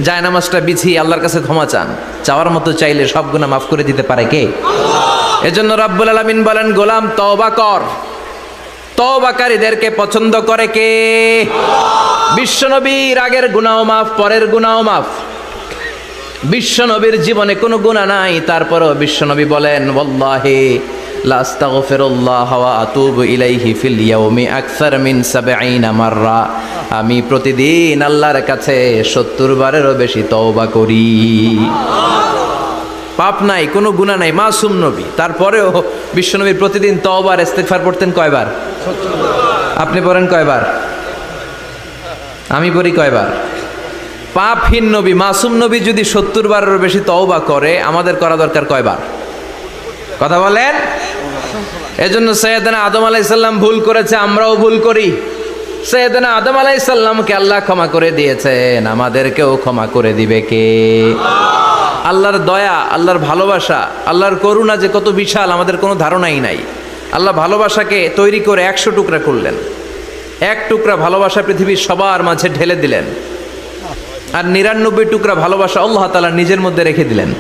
জায়নামাজটা বিছিয়ে আল্লাহর কাছে ক্ষমা চান। চাওয়ার মতো চাইলে সব গুনাহ মাফ করে দিতে পারে কে? এজন্য রাব্বুল আলামিন বলেন, গোলাম তওবা কর। তওবাকারীদেরকে পছন্দ করে কে? বিশ্বনবীর আগের গুনাহ মাফ, পরের গুনাহ মাফ। বিশ্বনবীর জীবনে কোনো গুনাহ নাই, তারপরও বিশ্বনবী বলেন, ওয়াল্লাহি লা আস্তাগফিরুল্লাহ ওয়া আতুবু ইলাইহি ফিল ইয়াউমি আকসার মিন ৭০ মাররা, আমি প্রতিদিন আল্লাহর কাছে ৭০ বারেরও বেশি তওবা করি। পাপ নাই, কোনো গুনাহ নাই, মাসুম নবী, তারপরেও বিশ্বনবী প্রতিদিন তওবা আর ইস্তিগফার পড়তেন কয়বার? ৭০ বার। আপনি পড়েন কয়বার? আমি পড়ি কয়বার? পাপহীন নবী, মাসুম নবী যদি ৭০ বারেরও বেশি তওবা করে, আমাদের করা দরকার কয়বার? কথা বলেন। এজন্য সৈয়দনা আদম আলাইহিস সালাম ভুল করেছে, আমরাও ভুল করি। সৈয়দনা আদম আলাইহিস সালামকে আল্লাহ ক্ষমা করে দিয়েছেন, আমাদেরকেও ক্ষমা করে দিবে কে? আল্লাহর দয়া, আল্লাহর ভালোবাসা, আল্লাহর করুণা যে কত বিশাল আমাদের কোনো ধারণাই নাই। আল্লাহ ভালোবাসাকে তৈরি করে ১০০ টুকরা করলেন, এক টুকরা ভালোবাসা পৃথিবীর সবার মাঝে ঢেলে দিলেন, আর ৯৯ টুকরা ভালোবাসা আল্লাহ তাআলা নিজের মধ্যে রেখে দিলেন।